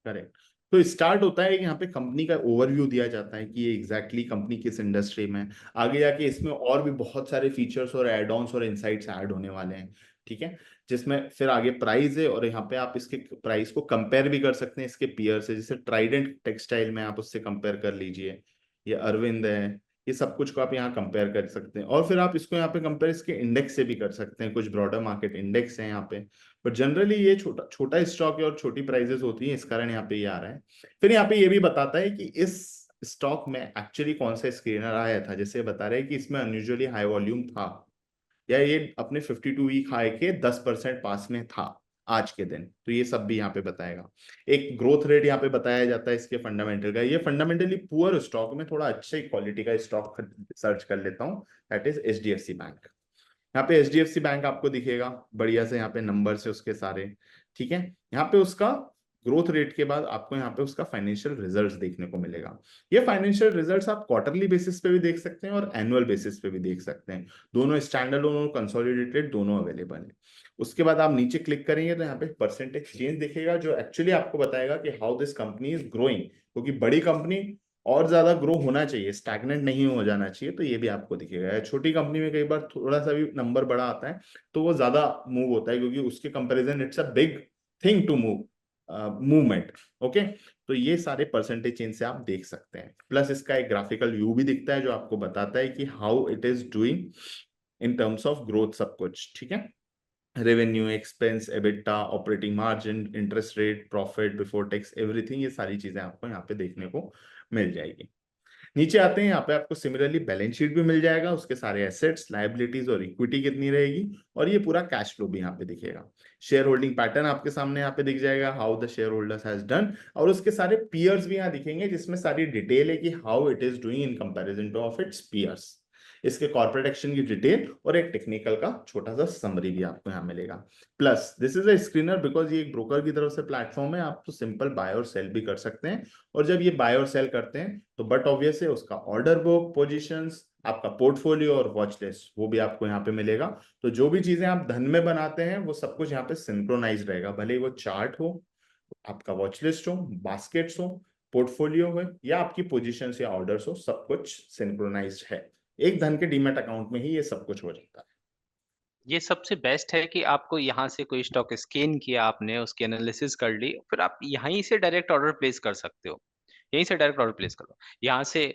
करेक्ट। तो स्टार्ट होता है कि यहाँ पे कंपनी का ओवरव्यू दिया जाता है कि ये एग्जैक्टली कंपनी किस इंडस्ट्री में है। आगे जाके इसमें और भी बहुत सारे फीचर्स और एड ऑन्स और इनसाइट्स ऐड होने वाले हैं, ठीक है। जिसमें फिर आगे प्राइस है, और यहाँ पे आप इसके प्राइस को कंपेयर भी कर सकते हैं इसके पीयर से। जैसे ट्राइडेंट टेक्सटाइल में आप उससे कंपेयर कर लीजिए, ये अरविंद है, ये सब कुछ को आप यहाँ कंपेयर कर सकते हैं। और फिर आप इसको यहाँ पे कंपेयर इसके इंडेक्स से भी कर सकते हैं। कुछ ब्रॉडर मार्केट इंडेक्स है यहाँ पे, बट जनरली ये छोटा छोटा स्टॉक है और छोटी प्राइजेस होती है, इस कारण यहाँ पे ये आ रहा है। फिर यहाँ पे ये भी बताता है कि इस स्टॉक में एक्चुअली कौन सा स्क्रीनर आया था। जैसे बता रहे हैं कि इसमें अनयूजुअली हाई वॉल्यूम था, या ये अपने 52 वीक हाई के 10% पास में था आज के दिन। तो ये सब भी यहाँ पे बताएगा। एक ग्रोथ रेट यहाँ पे बताया जाता है इसके फंडामेंटल का। ये फंडामेंटली पुअर स्टॉक में थोड़ा अच्छे क्वालिटी का स्टॉक सर्च कर लेता हूँ, दैट इज एचडीएफसी बैंक। यहाँ पे एचडीएफसी बैंक आपको दिखेगा बढ़िया से, यहाँ पे नंबर से उसके सारे, ठीक है। यहाँ पे उसका ग्रोथ रेट के बाद आपको यहाँ पे उसका फाइनेंशियल रिजल्ट्स देखने को मिलेगा। ये फाइनेंशियल रिजल्ट्स आप क्वार्टरली बेसिस पे भी देख सकते हैं और एनुअल बेसिस पे भी देख सकते हैं। दोनों स्टैंडअलोन और कंसोलिडेटेड दोनों अवेलेबल है। उसके बाद आप नीचे क्लिक करेंगे तो यहाँ पे परसेंटेज चेंज दिखेगा, जो एक्चुअली आपको बताएगा कि how this company is growing. क्योंकि बड़ी कंपनी और ज्यादा ग्रो होना चाहिए, स्टैग्नेंट नहीं हो जाना चाहिए। तो ये भी आपको दिखेगा। छोटी कंपनी में कई बार थोड़ा सा भी नंबर बड़ा आता है तो वो ज्यादा मूव होता है, क्योंकि उसके comparison it's a big thing to movement. Okay, तो ये सारे परसेंटेज चेंज से आप देख सकते हैं। प्लस इसका एक ग्राफिकल व्यू भी दिखता है जो आपको बताता है कि how it is doing in terms of growth, सब कुछ ठीक है। Revenue, expense, EBITDA, operating margin, interest rate, profit before tax, everything, ये सारी चीजें आपको यहाँ पे देखने को मिल जाएगी। नीचे आते हैं, यहाँ पे आपको सिमिलरली बैलेंस शीट भी मिल जाएगा, उसके सारे एसेट्स, लायबिलिटीज और इक्विटी कितनी रहेगी, और ये पूरा कैश फ्लो भी यहाँ पे दिखेगा। शेयर होल्डिंग पैटर्न आपके सामने यहाँ पे दिख जाएगा, how the share holders has done, और उसके सारे पीयर्स भी यहाँ दिखेंगे जिसमें सारी डिटेल है कि how it is doing in comparison to of its peers. इसके कॉर्पोरेट एक्शन की डिटेल और एक टेक्निकल का छोटा सा समरी भी आपको यहाँ मिलेगा। Plus this is a screener, because ये एक ब्रोकर की तरफ से प्लेटफॉर्म है, आप तो सिंपल बाय और सेल भी कर सकते हैं। और जब ये बाय और सेल करते हैं तो बट ऑब्वियस है उसका ऑर्डर बुक, पोजीशंस, आपका पोर्टफोलियो और वॉच लिस्ट वो भी आपको यहाँ पे मिलेगा। तो जो भी चीजें आप धन में बनाते हैं वो सब कुछ यहाँ पे सिंक्रोनाइज रहेगा, भले ही वो चार्ट हो, आपका वॉच लिस्ट हो, बास्केट्स हो, पोर्टफोलियो हो, या आपकी पोजीशंस या ऑर्डर्स हो, सब कुछ सिंक्रोनाइज्ड है। एक धन के डीमैट अकाउंट में ही ये सब कुछ हो जाता है। ये सबसे बेस्ट है कि आपको यहाँ से कोई स्टॉक स्कैन किया आपने, उसकी एनालिसिस कर ली, फिर आप यहीं से डायरेक्ट ऑर्डर प्लेस कर सकते हो। यहीं से डायरेक्ट ऑर्डर प्लेस करो। यहाँ से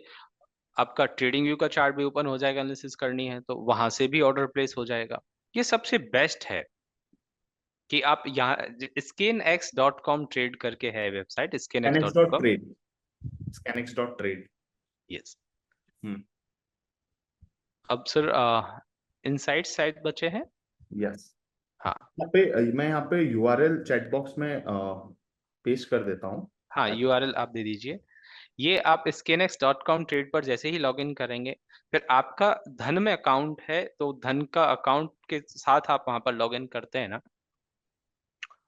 आपका ट्रेडिंग व्यू का चार्ट भी ओपन हो जाएगा, एनालिसिस करनी है तो वहां से भी ऑर्डर प्लेस हो जाएगा। ये सबसे बेस्ट है कि आप यहाँ scanex.com ट्रेड करके है website, Scanex dot scanex.com। Trade, Scanex dot trade. Yes. Hmm. अब सर इनसाइट्स साइट बचे हैं। यस। हाँ। यहाँ पे मैं यहाँ पे यूआरएल चैट बॉक्स में पेस्ट कर देता हूँ। हाँ, यूआरएल आप दे दीजिए। ये आप scanex.com ट्रेड पर जैसे ही लॉगिन करेंगे, फिर आपका धन में अकाउंट है तो धन का अकाउंट के साथ आप वहां पर लॉगिन करते हैं ना,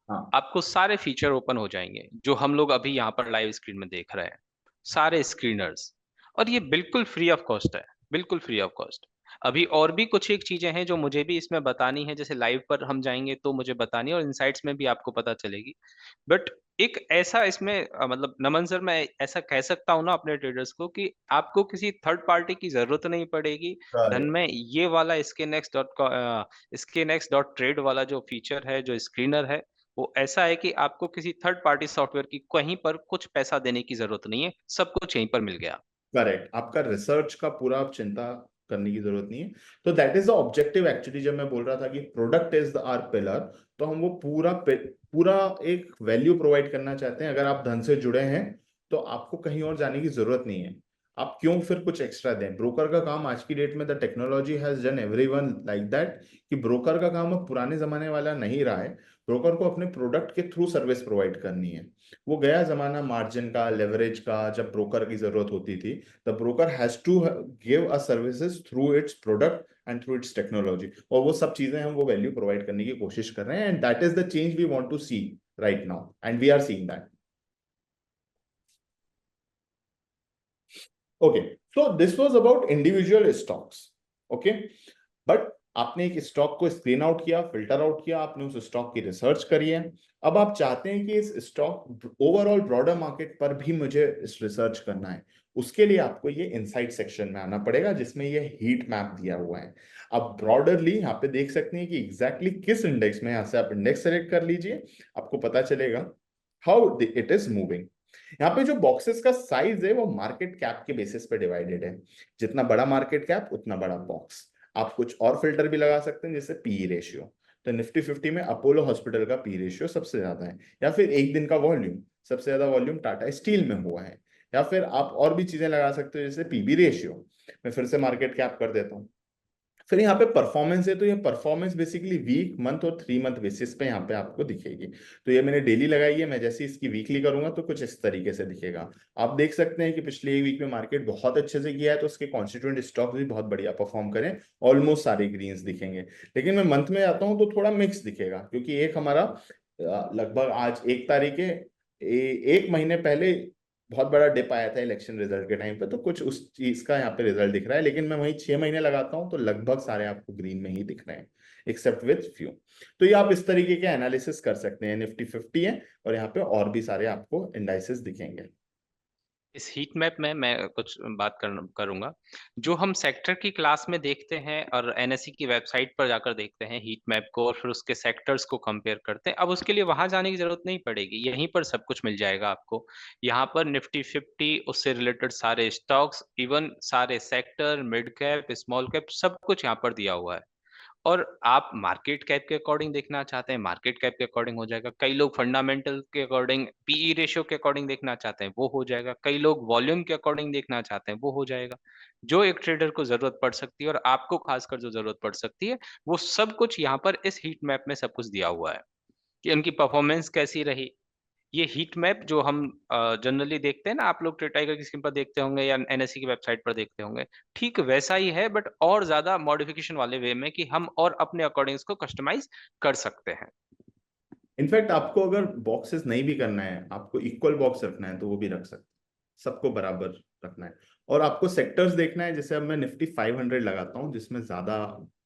हाँ, आपको सारे फीचर ओपन हो जाएंगे जो हम लोग अभी यहाँ पर लाइव स्क्रीन में देख रहे हैं, सारे स्क्रीनर्स। और ये बिल्कुल फ्री ऑफ कॉस्ट है, बिल्कुल फ्री ऑफ कॉस्ट। अभी और भी कुछ एक चीजें हैं जो मुझे भी इसमें बतानी है, जैसे लाइव पर हम जाएंगे तो मुझे बतानी है और इनसाइट्स में भी आपको पता चलेगी। बट एक ऐसा इसमें मतलब नमन सर, मैं ऐसा कह सकता हूँ ना अपने ट्रेडर्स को कि आपको किसी थर्ड पार्टी की जरूरत नहीं पड़ेगी। धन करेक्ट। में ये वाला scanex.trade वाला जो फीचर है, जो स्क्रीनर है, वो ऐसा है कि आपको किसी थर्ड पार्टी सॉफ्टवेयर की कहीं पर कुछ पैसा देने की जरूरत नहीं है, सब कुछ यहीं पर मिल गया। करेक्ट, आपका रिसर्च का पूरा आप चिंता करने की जरूरत नहीं है। तो that is the objective actually, जब मैं बोल रहा था कि product is the our pillar, तो हम वो पूरा एक वैल्यू प्रोवाइड करना चाहते हैं। अगर आप धन से जुड़े हैं तो आपको कहीं और जाने की जरूरत नहीं है। आप क्यों फिर कुछ एक्स्ट्रा दें? ब्रोकर का काम आज की डेट में, the technology has done everyone like that, कि ब्रोकर का काम अब पुराने जमाने वाला नहीं रहा है। ब्रोकर को अपने प्रोडक्ट के थ्रू सर्विस प्रोवाइड करनी है। वो गया जमाना मार्जिन का, लेवरेज का, जब ब्रोकर की जरूरत होती थी। The broker has to give a services through its product and through its technology, और वो सब चीजें हम वो वैल्यू प्रोवाइड करने की कोशिश कर रहे हैं, and that is the change we want to see right now, and we are seeing that. Okay, so this was about individual stocks. Okay, but आपने एक स्टॉक को स्क्रीन आउट किया, फिल्टर आउट किया, आपने उस स्टॉक की research करी है। अब आप चाहते हैं कि इस स्टॉक ओवरऑल ब्रॉडर मार्केट पर भी मुझे इस रिसर्च करना है। उसके लिए आपको ये इनसाइट सेक्शन में आना पड़ेगा, जिसमें ये हीट मैप दिया हुआ है। आप ब्रॉडरली यहाँ पे देख सकते हैं कि एग्जैक्टली किस इंडेक्स में, यहाँ से आप इंडेक्स सेलेक्ट कर लीजिए, आपको पता चलेगा हाउ इट इज मूविंग। यहाँ पे जो बॉक्सेस का साइज है वो मार्केट कैप के बेसिस पे डिवाइडेड है। जितना बड़ा मार्केट कैप उतना बड़ा बॉक्स। आप कुछ और फिल्टर भी लगा सकते हैं, जैसे पीई रेशियो। तो निफ्टी 50 में अपोलो हॉस्पिटल का पी रेशियो सबसे ज्यादा है, या फिर एक दिन का वॉल्यूम, सबसे ज्यादा वॉल्यूम टाटा स्टील में हुआ है। या फिर आप और भी चीजें लगा सकते हो, जैसे पीबी रेशियो। मैं फिर से मार्केट कैप कर देता हूँ। फिर यहाँ पे परफॉर्मेंस है, तो ये परफॉर्मेंस बेसिकली वीक, मंथ और 3 मंथ बेसिस पे यहाँ पे आपको दिखेगी। तो ये मैंने डेली लगाई है, मैं जैसे इसकी वीकली करूंगा तो कुछ इस तरीके से दिखेगा। आप देख सकते हैं कि पिछले एक वीक में मार्केट बहुत अच्छे से किया है, तो उसके कॉन्स्टिट्यूएंट स्टॉक भी बहुत बढ़िया परफॉर्म करें, ऑलमोस्ट सारे ग्रीन्स दिखेंगे। लेकिन मैं मंथ में आता हूँ तो थोड़ा मिक्स दिखेगा, क्योंकि एक हमारा लगभग आज 1 तारीख है, 1 महीने पहले बहुत बड़ा डिप आया था इलेक्शन रिजल्ट के टाइम पे, तो कुछ उस चीज का यहाँ पे रिजल्ट दिख रहा है। लेकिन मैं वही 6 महीने लगाता हूँ तो लगभग सारे आपको ग्रीन में ही दिख रहे हैं, एक्सेप्ट विथ फ्यू। तो ये आप इस तरीके के एनालिसिस कर सकते हैं। निफ्टी 50 है और यहाँ पे और भी सारे आपको इंडाइसेस दिखेंगे। इस हीट मैप में मैं कुछ बात करूंगा। जो हम सेक्टर की क्लास में देखते हैं और एनएससी की वेबसाइट पर जाकर देखते हैं हीट मैप को और फिर उसके सेक्टर्स को कंपेयर करते हैं, अब उसके लिए वहां जाने की जरूरत नहीं पड़ेगी, यहीं पर सब कुछ मिल जाएगा आपको। यहाँ पर निफ्टी 50, उससे रिलेटेड सारे स्टॉक्स, इवन सारे sector, mid cap, small cap, सब कुछ यहाँ पर दिया हुआ है। और आप मार्केट कैप के अकॉर्डिंग देखना चाहते हैं, मार्केट कैप के अकॉर्डिंग हो जाएगा। कई लोग फंडामेंटल के अकॉर्डिंग, पीई रेशियो के अकॉर्डिंग देखना चाहते हैं, वो हो जाएगा। कई लोग वॉल्यूम के अकॉर्डिंग देखना चाहते हैं, वो हो जाएगा। जो एक ट्रेडर को जरूरत पड़ सकती है और आपको खासकर जो जरूरत पड़ सकती है, वो सब कुछ यहाँ पर इस हीट मैप में सब कुछ दिया हुआ है। कि उनकी परफॉर्मेंस कैसी रही। ये हीट मैप जो हम जनरली देखते हैं ना, आप लोग ट्रेड टाइगर की स्क्रीन पर देखते होंगे या एनएससी की वेबसाइट पर देखते होंगे, ठीक वैसा ही है, बट और ज्यादा मॉडिफिकेशन वाले वे में, कि हम और अपने अकॉर्डिंग इसको कस्टमाइज कर सकते हैं। इनफैक्ट आपको अगर बॉक्सेस नहीं भी करना है, आपको इक्वल बॉक्स रखना है तो वो भी रख सकते हैं, सबको बराबर रखना है। और आपको सेक्टर्स देखना है, जैसे अब मैं निफ्टी 500 लगाता हूँ जिसमें ज्यादा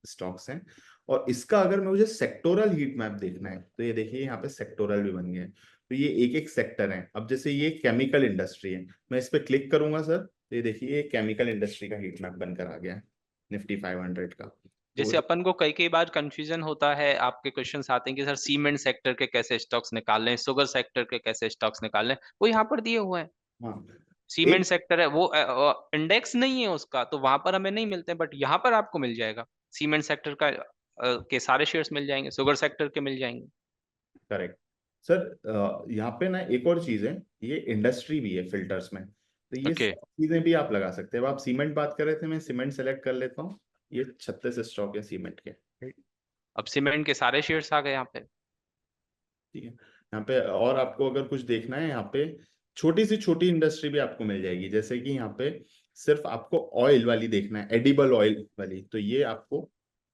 स्टॉक्स हैं, और इसका अगर मुझे सेक्टोरल हीट मैप देखना है तो ये देखिए यहाँ पे सेक्टोरल भी बन गए हैं। तो ये एक एक सेक्टर है। अब जैसे ये केमिकल इंडस्ट्री है, मैं इस पर क्लिक करूंगा सर, तो ये देखिए ये केमिकल इंडस्ट्री का हीट मैप बनकर आ गया है निफ्टी 500 का। तो जैसे अपन को कई कई बार कंफ्यूजन होता है, आपके क्वेश्चंस आते हैं कि सर सीमेंट सेक्टर के कैसे स्टॉक्स निकाल लें, शुगर सेक्टर के कैसे स्टॉक्स निकाल लें, वो यहाँ पर दिए हुए हैं। हाँ, सीमेंट एक सेक्टर है वो इंडेक्स नहीं है उसका, तो वहां पर हमें नहीं मिलते, बट यहाँ पर आपको मिल जाएगा। सीमेंट सेक्टर का के सारे शेयर्स मिल जाएंगे, शुगर सेक्टर के मिल जाएंगे। Correct sir. यहाँ पे ना एक और चीज है, ये इंडस्ट्री भी है फिल्टर्स में, तो ये ओके, सब चीजें भी आप लगा सकते हैं। अब आप सीमेंट बात कर रहे थे, मैं सीमेंट सेलेक्ट कर लेता हूँ। ये 36 स्टॉक है सीमेंट के। अब सीमेंट के सारे शेयर्स आ गए यहाँ पे। ठीक है, यहाँ पे और आपको अगर कुछ देखना है, यहाँ पे छोटी सी छोटी इंडस्ट्री भी आपको मिल जाएगी। जैसे कि यहाँ पे सिर्फ आपको ऑयल वाली देखना है, एडिबल ऑयल वाली, तो ये आपको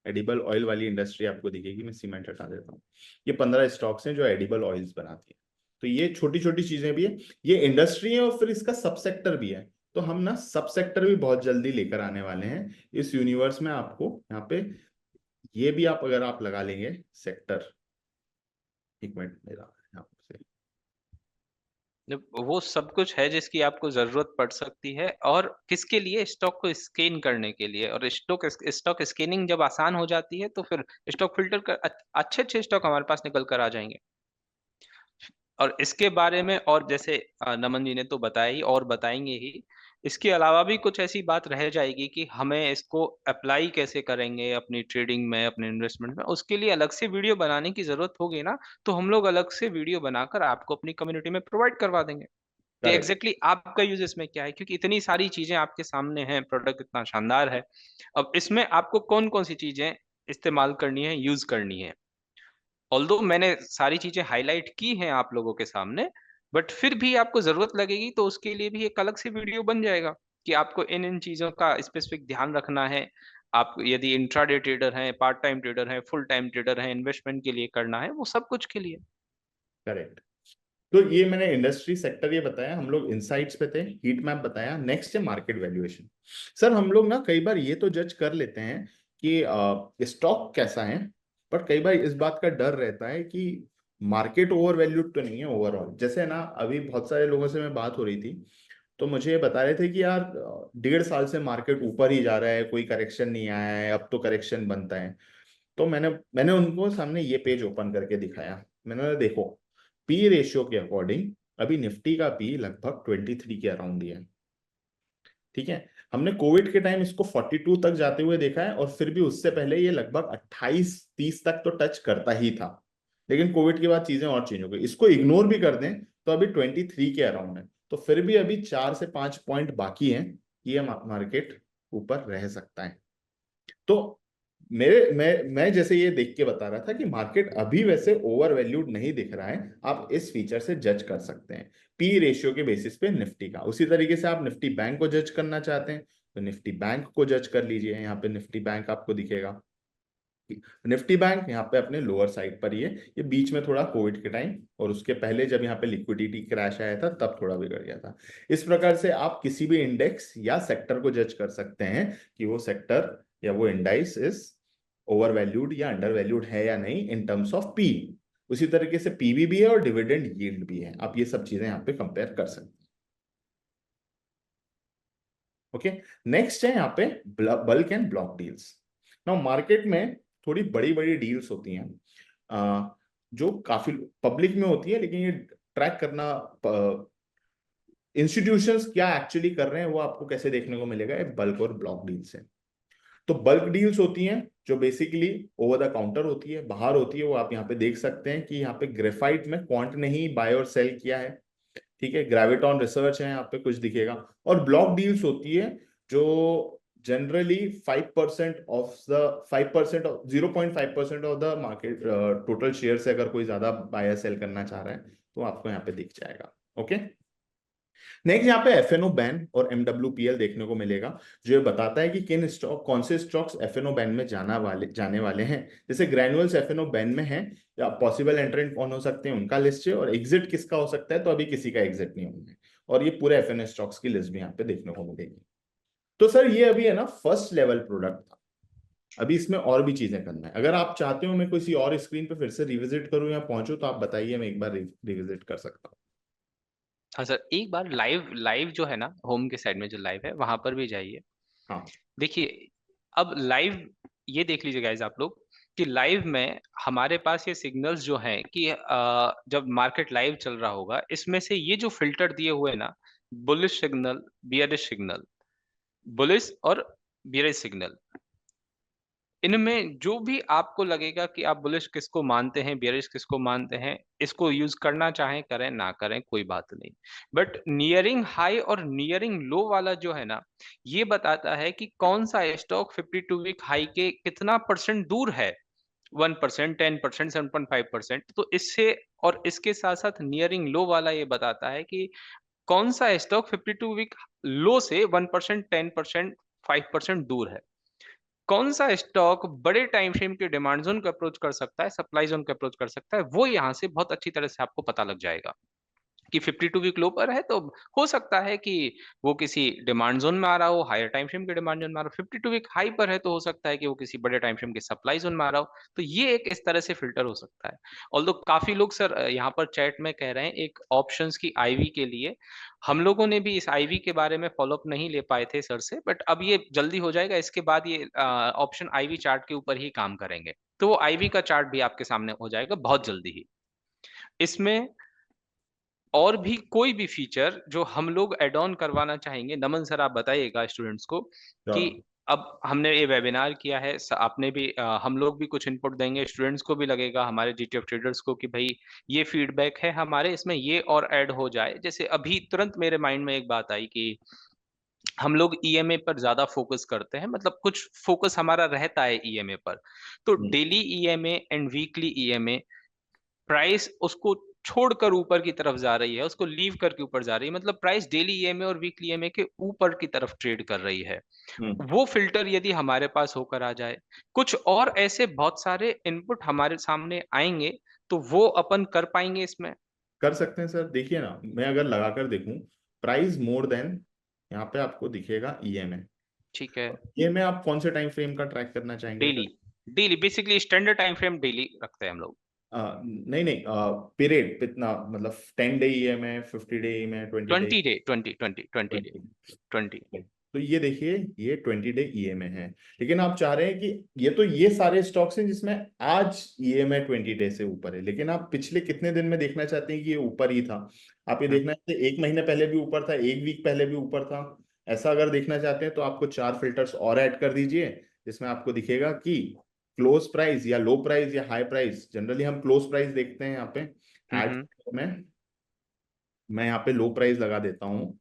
एडिबल ऑयल वाली इंडस्ट्री आपको दिखेगी। मैं सीमेंट हटा देता हूँ। ये 15 स्टॉक्स हैं जो एडिबल ऑयल्स बनाती है। तो ये छोटी छोटी चीजें भी है, ये इंडस्ट्री है और फिर इसका सब सेक्टर भी है। तो हम ना सब सेक्टर भी बहुत जल्दी लेकर आने वाले हैं इस यूनिवर्स में। आपको यहाँ पे ये भी आप अगर आप लगा लेंगे सेक्टर, एक मिनट मेरा यहाँ से, जब वो सब कुछ है जिसकी आपको जरूरत पड़ सकती है, और किसके लिए? स्टॉक को स्कैन करने के लिए। और स्टॉक स्कैनिंग जब आसान हो जाती है तो फिर स्टॉक फिल्टर कर अच्छे अच्छे स्टॉक हमारे पास निकल कर आ जाएंगे। और इसके बारे में, और जैसे नमन जी ने तो बताया ही और बताएंगे ही, इसके अलावा भी कुछ ऐसी बात रह जाएगी कि हमें इसको अप्लाई कैसे करेंगे अपनी ट्रेडिंग में, अपने इन्वेस्टमेंट में। उसके लिए अलग से वीडियो बनाने की जरूरत होगी ना, तो हम लोग अलग से वीडियो बनाकर आपको अपनी कम्युनिटी में प्रोवाइड करवा देंगे कि करेक्ट। एग्जैक्टली आपका यूज इसमें क्या है, क्योंकि इतनी सारी चीजें आपके सामने हैं, प्रोडक्ट इतना शानदार है। अब इसमें आपको कौन कौन सी चीजें इस्तेमाल करनी है, यूज करनी है। ऑल्दो मैंने सारी चीजें हाईलाइट की हैं आप लोगों के सामने, बट फिर भी आपको जरूरत लगेगी तो उसके लिए भी एक अलग से वीडियो बन जाएगा कि आपको इन इन चीजों का स्पेसिफिक ध्यान रखना है। आप यदि इंट्राडे ट्रेडर हैं, पार्ट टाइम ट्रेडर हैं, फुल टाइम ट्रेडर हैं, इन्वेस्टमेंट के लिए करना है, वो सब कुछ के लिए। करेक्ट। तो ये मैंने इंडस्ट्री सेक्टर ये बताया, हम लोग इनसाइट्स पे थे, हीट मैप बताया, नेक्स्ट है मार्केट वैल्यूएशन। सर हम लोग ना कई बार ये तो जज कर लेते हैं कि स्टॉक कैसा है, बट कई बार इस बात का डर रहता है कि मार्केट ओवर वैल्यूड तो नहीं है ओवरऑल। जैसे ना अभी बहुत सारे लोगों से मैं बात हो रही थी, तो मुझे ये बता रहे थे कि यार 1.5 साल से मार्केट ऊपर ही जा रहा है, कोई करेक्शन नहीं आया है, अब तो करेक्शन बनता है। तो मैंने मैंने उनको सामने ये पेज ओपन करके दिखाया। मैंने बोला, देखो पी रेशियो के अकॉर्डिंग अभी निफ्टी का पी लगभग 23 के अराउंड ही है। ठीक है, हमने कोविड के टाइम इसको 42 तक जाते हुए देखा है, और फिर भी उससे पहले ये लगभग 28-30 तक तो टच करता ही था। लेकिन कोविड के बाद चीजें और चेंज हो गई। इसको इग्नोर भी कर दें तो अभी 23 के अराउंड है। तो फिर भी अभी 4 से 5 पॉइंट बाकी है कि ये मार्केट ऊपर रह सकता है। तो मैं जैसे ये देख के बता रहा था कि मार्केट अभी वैसे ओवर वैल्यूड नहीं दिख रहा है। आप इस फीचर से जज कर सकते हैं पी रेशियो के बेसिस पे निफ्टी का। उसी तरीके से आप निफ्टी बैंक को जज करना चाहते हैं तो निफ्टी बैंक को जज कर लीजिए। यहाँ पे निफ्टी बैंक आपको दिखेगा। निफ्टी बैंक यहाँ पे अपने लोअर साइड पर ही है। ये बीच में थोड़ा कोविड के टाइम और उसके पहले जब यहाँ पे लिक्विडिटी क्रैश आया था तब थोड़ा बिगड़ गया था। इस प्रकार से आप किसी भी इंडेक्स या सेक्टर को जज कर सकते हैं कि वो सेक्टर या वो इंडाइस इज ओवर वैल्यूड या अंडर वैल्यूड है या नहीं इन टर्म्स ऑफ पी। उसी तरीके से पीवी भी है और डिविडेंड यील्ड भी है। आप ये सब चीजें यहाँ पे कंपेयर कर सकते हैं। ओके, नेक्स्ट है यहाँ पे bulk and block deals. Now market में थोड़ी बड़ी बड़ी डील्स होती हैं जो काफी पब्लिक में होती है, लेकिन ये ट्रैक करना इंस्टीट्यूशंस क्या एक्चुअली कर रहे हैं वो आपको कैसे देखने को मिलेगा, बल्क और ब्लॉक डील्स है। तो बल्क डील्स होती हैं जो बेसिकली ओवर द काउंटर होती है, बाहर होती है। वो आप यहाँ पे देख सकते हैं कि यहाँ पे ग्रेफाइट में क्वांट ने ही बाय और सेल किया है। ठीक है, ग्रेविटॉन रिसर्च है यहाँ पे कुछ दिखेगा। और ब्लॉक डील्स होती है जो generally 5% of the 5% 0.5% of the market total share से अगर कोई ज्यादा बाय सेल करना चाह रहा है तो आपको यहाँ पे दिख जाएगा। ओके, नेक्स्ट यहाँ पे एफएनओ बैन और एमडब्ल्यूपीएल देखने को मिलेगा, जो ये बताता है कि किन स्टॉक कौन से स्टॉक्स एफएनओ बैन में जाने वाले हैं। जैसे ग्रैनुअल्स एफएनओ बैन में है, या पॉसिबल एंट्रेंट कौन हो सकते हैं उनका लिस्ट है, और एग्जिट किसका हो सकता है, तो अभी किसी का एग्जिट नहीं होना है। और ये पूरे एफएनओ स्टॉक्स की लिस्ट भी यहाँ पे देखने को मिलेगी। तो सर ये अभी है ना फर्स्ट लेवल प्रोडक्ट था, अभी इसमें और भी चीजें करना है। अगर आप चाहते हो मैं किसी और स्क्रीन पे फिर से रिविजिट करूं या पहुंचूं तो आप बताइए, मैं एक बार रिविजिट कर सकता हूँ। हाँ सर, एक बार लाइव लाइव जो है ना, होम के साइड में जो लाइव है वहां पर भी जाइए। हाँ। देखिए, अब लाइव ये देख लीजिए गाइज आप लोग कि लाइव में हमारे पास ये सिग्नल्स जो हैं कि जब मार्केट लाइव चल रहा होगा, इसमें से ये जो फिल्टर दिए हुए ना, bullish signal, bearish signal, bullish और बियरिश सिग्नल, इनमें जो भी आपको लगेगा कि आप बुलिश किसको मानते हैं, बियरिश किसको मानते हैं, इसको यूज करना चाहें करें, ना करें कोई बात नहीं। बट नियरिंग हाई और नियरिंग लो वाला जो है ना, ये बताता है कि कौन सा स्टॉक 52 वीक हाई के कितना परसेंट दूर है, 1%, 10%, 7.5%। तो इससे और इसके साथ साथ नियरिंग लो वाला ये बताता है कि कौन सा स्टॉक 52 वीक लो से 1%, 10%, 5% दूर है। कौन सा स्टॉक बड़े टाइम फ्रेम के डिमांड जोन को अप्रोच कर सकता है, सप्लाई जोन को अप्रोच कर सकता है, वो यहाँ से बहुत अच्छी तरह से आपको पता लग जाएगा कि 52 वीक लो पर है तो हो सकता है कि वो किसी डिमांड जोन में आ रहा हो, हायर टाइम फ्रेम के डिमांड जोन में आ रहा हो। 52 वीक हाई पर है तो हो सकता है कि वो किसी बड़े टाइम फ्रेम के सप्लाई जोन में आ रहा हो। तो ये एक इस तरह से फिल्टर हो सकता है। ऑल्दो काफी लोग सर यहाँ पर चैट में कह रहे हैं एक ऑप्शंस की आईवी के लिए, हम लोगों ने भी इस आईवी के बारे में फॉलोअप नहीं ले पाए थे सर से, बट अब ये जल्दी हो जाएगा। इसके बाद ये ऑप्शन आईवी चार्ट के ऊपर ही काम करेंगे, तो वो आईवी का चार्ट भी आपके सामने हो जाएगा बहुत जल्दी ही। इसमें और भी कोई भी फीचर जो हम लोग एड ऑन करवाना चाहेंगे, नमन सर आप बताइएगा स्टूडेंट्स को कि अब हमने ये वेबिनार किया है, आपने भी हम लोग भी कुछ इनपुट देंगे, स्टूडेंट्स को भी लगेगा, हमारे जीटीएफ ट्रेडर्स को, कि भाई ये फीडबैक है हमारे, इसमें ये और ऐड हो जाए। जैसे अभी तुरंत मेरे माइंड में एक बात आई कि हम लोग ईएमए पर ज्यादा फोकस करते हैं, मतलब कुछ फोकस हमारा रहता है ईएमए पर। तो daily EMA and weekly EMA price उसको छोड़कर ऊपर की तरफ जा रही है, उसको लीव करके ऊपर जा रही है, मतलब प्राइस डेली ईएमए और वीकली ईएमए के ऊपर की तरफ ट्रेड कर रही है। वो फिल्टर यदि हमारे पास होकर आ जाए, कुछ और ऐसे बहुत सारे इनपुट हमारे सामने आएंगे, तो वो अपन कर पाएंगे इसमें। कर सकते हैं सर। देखिए ना, मैं अगर लगाकर देखूं, प्राइस मोर देन, यहाँ पे आपको दिखेगा ईएमए। ठीक है, ईएमए आप कौन से टाइम फ्रेम का ट्रैक करना चाहेंगे daily, sir? Daily basically standard time frame daily रखते हैं हम लोग। नहीं नहीं, पीरियड कितना, मतलब 10 day EMA, 50 day EMA, 20 day? 20 day, 20 day, 20। तो ये देखिए, ये 20 डे ईएमए है। लेकिन आप चाह रहे हैं कि ये सारे स्टॉक्स हैं जिसमें आज ईएमए 20 डे से ऊपर है, लेकिन आप पिछले कितने दिन में देखना चाहते हैं कि ये ऊपर ही था? आप ये देखना चाहते हैं 1 महीने पहले भी ऊपर था, 1 वीक पहले भी ऊपर था? ऐसा अगर देखना चाहते हैं तो आपको 4 फिल्टर्स और ऐड कर दीजिए, जिसमें आपको दिखेगा कि क्लोज प्राइस या लो प्राइस या हाई प्राइस। जनरली हम क्लोज प्राइस देखते हैं यहाँ पे ऐड में। मैं यहाँ पे लो प्राइस लगा देता हूँ।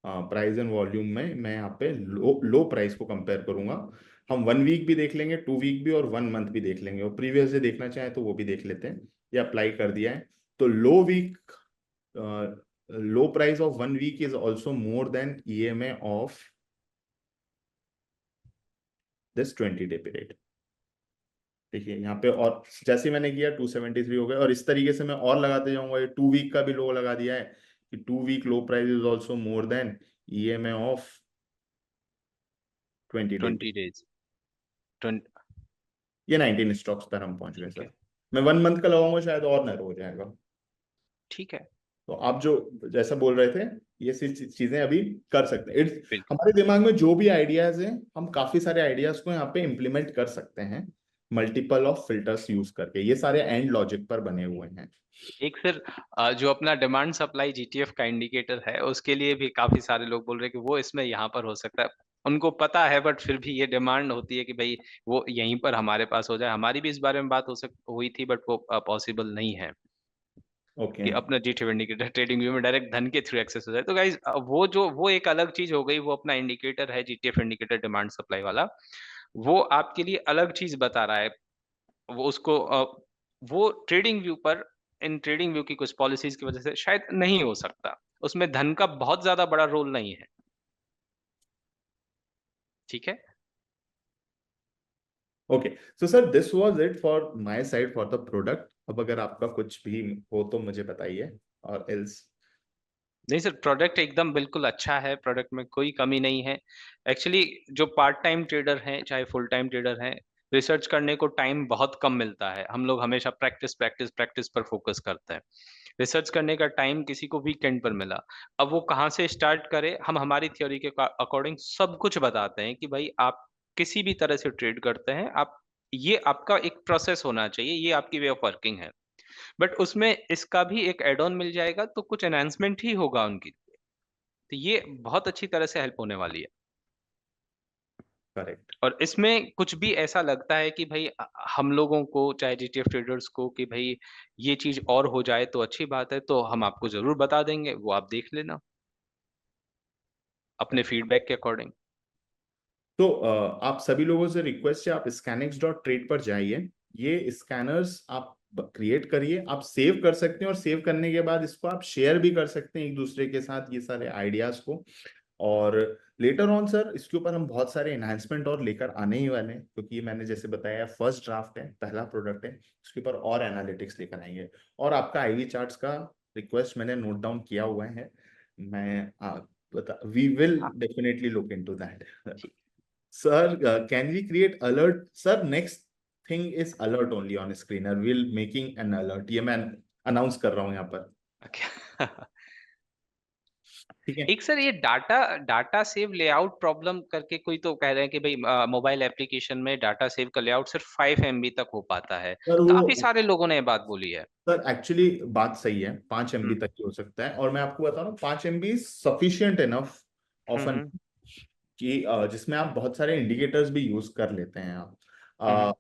प्राइस एंड वॉल्यूम में मैं यहाँ पे लो प्राइस को कंपेयर करूंगा। हम 1 वीक भी देख लेंगे, 2 वीक भी, और 1 मंथ भी देख लेंगे, और प्रीवियस डे देखना चाहें तो वो भी देख लेते हैं। ये अप्लाई कर दिया है। तो low price of 1 week is also more than EMA of this 20 day period. देखिए यहाँ पे, और जैसे मैंने किया 273 हो गए, और इस तरीके से मैं और लगाते जाऊंगा। ये 2 वीक का भी लो लगा दिया है कि 2 week low price is also more than EMA of 20 day. 20 days, 20। ये 19 स्टॉक्स पर हम पहुंच गए ठीक है, सर। मैं 1 मंथ का लगाऊंगा, शायद और नैरो हो जाएगा। ठीक है, तो आप जो जैसा बोल रहे थे, ये चीजें अभी कर सकते हैं। बिल्कुल। हमारे दिमाग में जो भी आइडियाज हैं, हम काफी सारे आइडियाज को यहाँ पे इम्प्लीमेंट कर सकते हैं, मल्टीपल ऑफ फिल्टर्स यूज करके। ये सारे एंड लॉजिक पर बने हुए हैं। एक सर जो अपना डिमांड सप्लाई जीटीएफ का इंडिकेटर है, उसके लिए भी काफी सारे लोग बोल रहे हैं कि वो इसमें यहाँ पर हो सकता है। उनको पता है, बट फिर भी ये डिमांड होती है कि भाई वो यहीं पर हमारे पास हो जाए। हमारी भी इस बारे में बात हुई थी, बट वो पॉसिबल नहीं है ओके। कि अपना जीटीएफ इंडिकेटर ट्रेडिंग व्यू में डायरेक्ट धन के थ्रू एक्सेस हो जाए। तो गाइज वो एक अलग चीज हो गई, वो अपना इंडिकेटर है जीटीएफ इंडिकेटर डिमांड सप्लाई वाला, वो आपके लिए अलग चीज बता रहा है। वो उसको वो ट्रेडिंग व्यू पर, इन ट्रेडिंग व्यू की कुछ पॉलिसीज की वजह से शायद नहीं हो सकता, उसमें धन का बहुत ज्यादा बड़ा रोल नहीं है। ठीक है, okay, so sir this was it for my side for the product. अब अगर आपका कुछ भी हो तो मुझे बताइए, और एल्स। नहीं सर, प्रोडक्ट एकदम बिल्कुल अच्छा है, प्रोडक्ट में कोई कमी नहीं है। एक्चुअली जो पार्ट टाइम ट्रेडर हैं चाहे फुल टाइम ट्रेडर हैं, रिसर्च करने को टाइम बहुत कम मिलता है। हम लोग हमेशा प्रैक्टिस प्रैक्टिस प्रैक्टिस पर फोकस करते हैं। रिसर्च करने का टाइम किसी को वीकेंड पर मिला, अब वो कहाँ से स्टार्ट करे, हम हमारी थ्योरी के अकॉर्डिंग सब कुछ बताते हैं कि भाई आप किसी भी तरह से ट्रेड करते हैं, आप ये आपका एक प्रोसेस होना चाहिए, ये आपकी वे ऑफ वर्किंग है। बट उसमें इसका भी एक एड ऑन मिल जाएगा, तो कुछ एनहांसमेंट ही होगा उनकी। तो ये बहुत अच्छी तरह से हेल्प होने वाली है। करेक्ट। और इसमें कुछ भी ऐसा लगता है कि भाई हम लोगों को, चाहे जीटीएफ ट्रेडर्स को, कि भाई ये चीज और हो जाए तो अच्छी बात है, तो हम आपको जरूर बता देंगे, वो आप देख लेना अपने फीडबैक के अकॉर्डिंग। तो आप सभी लोगों से रिक्वेस्ट है, आप scanx.trade पर जाइए, ये स्कैनर्स आप क्रिएट करिए, आप सेव कर सकते हैं और सेव करने के बाद इसको आप शेयर भी कर सकते हैं एक दूसरे के साथ ये सारे आइडियाज को। और लेटर ऑन सर इसके ऊपर हम बहुत सारे एनहांसमेंट और लेकर आने ही वाले हैं, क्योंकि मैंने जैसे बताया फर्स्ट ड्राफ्ट है, पहला प्रोडक्ट है, इसके ऊपर और एनालिटिक्स लेकर आएंगे। और आपका आईवी चार्ट्स का रिक्वेस्ट मैंने नोट डाउन किया हुआ है, मैं बता वी विल हाँ, डेफिनेटली लुक इनटू दैट। ठीक। Sir, can we create alert? Sir, next thing is alert only on screener. We'll making an alert. ये मैं अनाउंस कर रहा हूँ यहाँ पर, Okay. ठीक है। एक सर, ये data data save layout problem करके कोई तो कह रहे हैं कि भाई मोबाइल एप्लीकेशन में डाटा सेव का लेआउट सिर्फ 5 MB तक हो पाता है। सर वो काफी सारे लोगों ने ये बात बोली है। सर एक्चुअली बात सही है, 5 MB हम्म तक ही हो सकता है। और मैं आपको बता रहा हूँ 5 MB सफिशियंट इनफ ऑफन, हम्म कि जिसमें आप बहुत सारे इंडिकेटर्स भी यूज कर लेते हैं हम्म आप।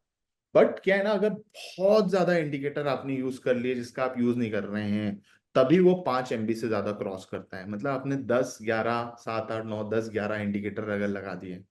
बट क्या है ना, अगर बहुत ज्यादा इंडिकेटर आपने यूज कर लिए जिसका आप यूज नहीं कर रहे हैं, तभी वो 5 MB से ज्यादा क्रॉस करता है। मतलब आपने 10 11 7 8 9 10 11 इंडिकेटर अगर लगा दिए,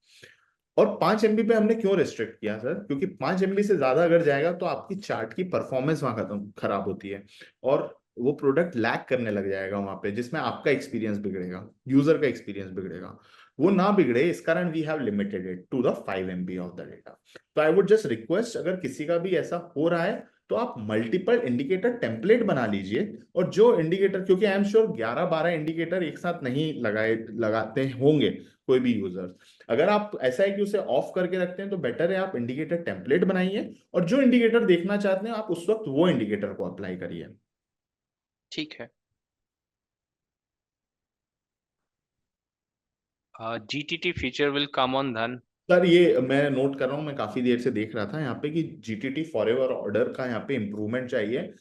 और 5 MB पे हमने क्यों रिस्ट्रिक्ट किया सर, क्योंकि 5 MB से ज्यादा अगर जाएगा तो आपकी चार्ट की परफॉर्मेंस वहां खत्म खराब होती है, और वो प्रोडक्ट लैग करने लग जाएगा वहां पे, जिसमें आपका एक्सपीरियंस बिगड़ेगा, यूजर का एक्सपीरियंस बिगड़ेगा। वो ना बिगड़े इस कारण we have limited it to the 5 MB of the data. तो आई वुड जस्ट रिक्वेस्ट, अगर किसी का भी ऐसा हो रहा है तो आप मल्टीपल इंडिकेटर टेम्पलेट बना लीजिए, और जो इंडिकेटर, क्योंकि आई एम श्योर 11 12 इंडिकेटर एक साथ नहीं लगाते होंगे कोई भी यूजर। अगर आप ऐसा है कि उसे ऑफ करके रखते हैं तो बेटर है आप इंडिकेटर टेम्पलेट बनाइए, और जो इंडिकेटर देखना चाहते हैं आप उस वक्त वो इंडिकेटर को अप्लाई करिए। ठीक है। GTT feature will come on धन। सर ये मैं नोट कर रहा हूँ, मैं काफी देर से देख रहा था यहाँ पे कि जीटीटी फॉरएवर ऑर्डर का यहाँ पे इम्प्रूवमेंट चाहिए।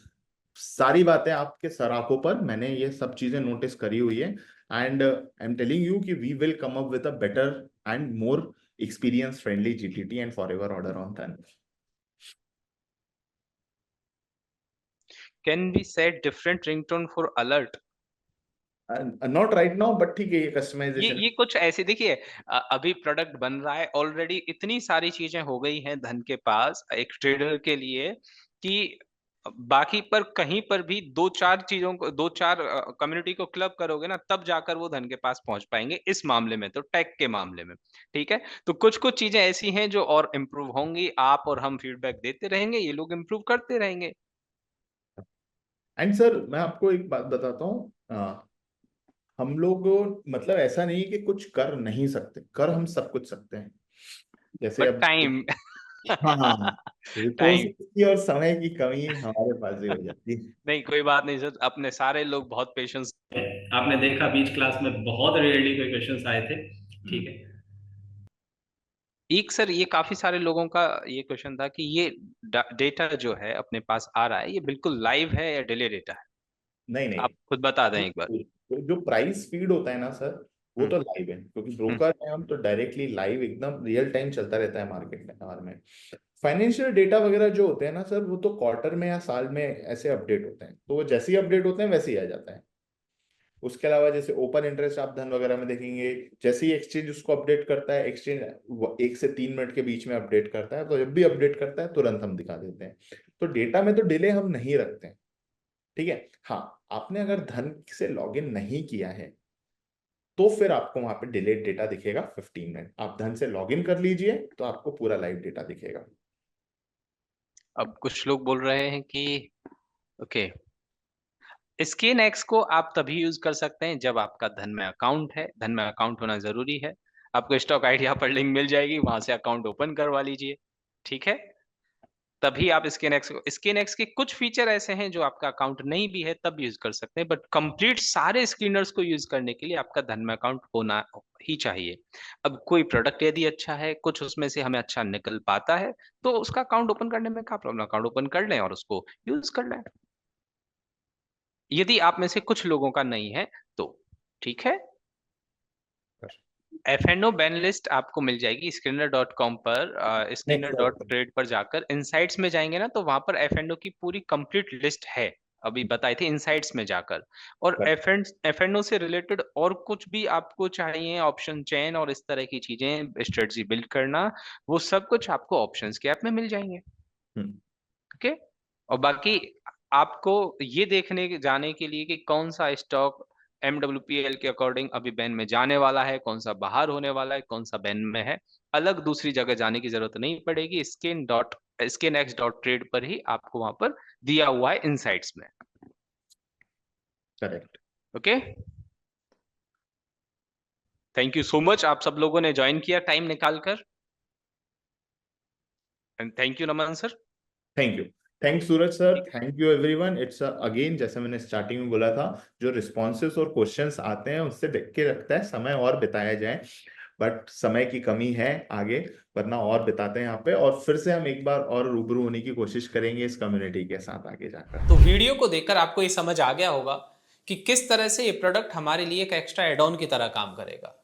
सारी बातें आपके सराखों पर, मैंने ये सब चीजें नोटिस करी हुई है, and I am telling you कि we will come up with a better and more experience friendly GTT and forever order on Dhan. Can be set different ringtone for alert. Not right now, but ठीक है, ये ये customization. ये कुछ ऐसे देखिए, अभी प्रोडक्ट बन रहा है ऑलरेडी, इतनी सारी चीजें हो गई हैं धन के पास एक ट्रेडर के लिए, कि बाकी पर कहीं पर भी दो चार चीजों को, दो चार कम्युनिटी को क्लब करोगे ना, तब जाकर वो धन के पास पहुंच पाएंगे। इस मामले में तो टेक के मामले में, ठीक है। तो कुछ कुछ चीजें ऐसी हैं जो और इम्प्रूव होंगी, आप और हम फीडबैक देते रहेंगे, ये लोग इम्प्रूव करते रहेंगे। एंड सर मैं आपको एक बात बताता हूँ, हम लोग, मतलब ऐसा नहीं है कि कुछ कर नहीं सकते, कर हम सब कुछ सकते हैं। जैसे बट अब, टाइम हाँ हाँ, टाइम रिसोर्सेज की और समय की कमी हमारे पास ही हो जाती है। नहीं, कोई बात नहीं सर, अपने सारे लोग बहुत पेशेंस। आपने देखा बीच क्लास में बहुत रेयरली कोई क्वेश्चंस आए थे, ठीक है। एक सर, ये काफी सारे लोगों का ये क्वेश्चन था कि ये डेटा जो है अपने पास आ रहा है, ये बिल्कुल लाइव है या डिले डेटा है? नहीं आप खुद बता दें एक बार। नहीं, तो जो प्राइस फीड होता है ना सर, वो हम्म तो लाइव है, क्योंकि हम्म ब्रोकर है हम, तो डायरेक्टली लाइव एकदम रियल टाइम चलता रहता है मार्केट में हमारे में। फाइनेंशियल डेटा वगैरह जो होते हैं ना सर, वो तो क्वार्टर में या साल में ऐसे अपडेट होते हैं, तो वो जैसे ही अपडेट होते हैं वैसे ही आ जाता है। उसके अलावा जैसे ओपन इंटरेस्ट आप धन वगैरह में देखेंगे, जैसे ही एक्सचेंज उसको अपडेट करता है, एक्सचेंज 1 से 3 मिनट के बीच में अपडेट करता है, तो जब भी अपडेट करता है तुरंत हम दिखा देते हैं। तो डेटा में तो डिले हम नहीं रखते हैं, ठीक है। हाँ, आपने अगर धन से लॉगिन नहीं किया है तो फिर आपको वहां पे डिलेड डेटा दिखेगा 15 मिनट। आप धन से लॉगिन कर लीजिए तो आपको पूरा लाइव डेटा दिखेगा। अब कुछ लोग बोल रहे हैं कि ओके, स्किन एक्स को आप तभी यूज कर सकते हैं जब आपका धन में अकाउंट है। धन में अकाउंट होना जरूरी है। आपको स्टॉक आइडिया पर लिंक मिल जाएगी, वहां से अकाउंट ओपन करवा लीजिए, ठीक है। तभी आप स्किन एक्स के कुछ फीचर ऐसे हैं जो आपका अकाउंट नहीं भी है तब यूज कर सकते हैं, बट कंप्लीट सारे स्क्रीनर्स को यूज करने के लिए आपका धन में अकाउंट होना ही चाहिए। अब कोई प्रोडक्ट यदि अच्छा है, कुछ उसमें से हमें अच्छा निकल पाता है, तो उसका अकाउंट ओपन करने में क्या प्रॉब्लम, अकाउंट ओपन कर लें और उसको यूज कर लें। यदि आप में से कुछ लोगों का नहीं है तो ठीक है, F&O बैन लिस्ट आपको मिल जाएगी स्क्रीनर.com पर, स्क्रीनर.ट्रेड पर जाकर इनसाइट्स में जाएंगे ना, तो वहां पर F&O की पूरी कंप्लीट लिस्ट है, अभी बताई थी इनसाइट्स में जाकर। और F&O से रिलेटेड और कुछ भी आपको चाहिए, ऑप्शन चेन और इस तरह की चीजें, स्ट्रेटजी बिल्ड करना, वो सब कुछ आपको ऑप्शंस के ऐप में मिल जाएंगे। ओके, और बाकी आपको ये देखने जाने के लिए कि कौन सा स्टॉक MWPL के अकॉर्डिंग अभी बैन में जाने वाला है, कौन सा बाहर होने वाला है, कौन सा बैन में है, अलग दूसरी जगह जाने की जरूरत नहीं पड़ेगी। SKNX.trade पर ही आपको वहां पर दिया हुआ है इनसाइट्स में। Correct. Okay, thank you so much, आप सब लोगों ने ज्वाइन किया टाइम निकालकर, and thank you Naman sir. Thank you, thank Suraj sir, thank you everyone. It's again, जैसे मैंने स्टार्टिंग में बोला था, जो रिस्पॉन्सेस और क्वेश्चंस आते हैं उससे देख के लगता है समय और बिताया जाए, बट समय की कमी है आगे, वरना और बिताते हैं यहाँ पे। और फिर से हम एक बार और रूबरू होने की कोशिश करेंगे इस कम्युनिटी के साथ आगे जाकर। तो वीडियो को देखकर आपको ये समझ आ गया होगा कि किस तरह से ये प्रोडक्ट हमारे लिए एक एक्स्ट्रा एड ऑन की तरह काम करेगा।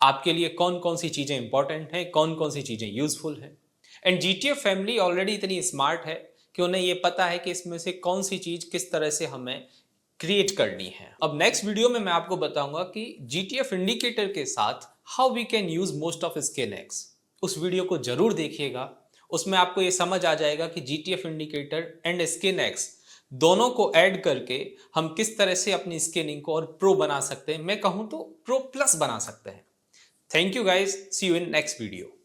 आपके लिए कौन कौन सी चीजें इंपॉर्टेंट हैं, कौन कौन सी चीजें यूजफुल हैं। एंड जीटीएफ फैमिली ऑलरेडी इतनी स्मार्ट है कि उन्हें ये पता है कि इसमें से कौन सी चीज किस तरह से हमें क्रिएट करनी है। अब नेक्स्ट वीडियो में मैं आपको बताऊंगा कि जीटीएफ इंडिकेटर के साथ how we can use most of Scanex. उस वीडियो को जरूर देखिएगा, उसमें आपको ये समझ आ जाएगा कि जीटीएफ इंडिकेटर एंड स्केनएक्स दोनों को ऐड करके हम किस तरह से अपनी स्कैनिंग को और प्रो बना सकते हैं, मैं कहूं तो प्रो प्लस बना सकते हैं। Thank you guys, see you in next video.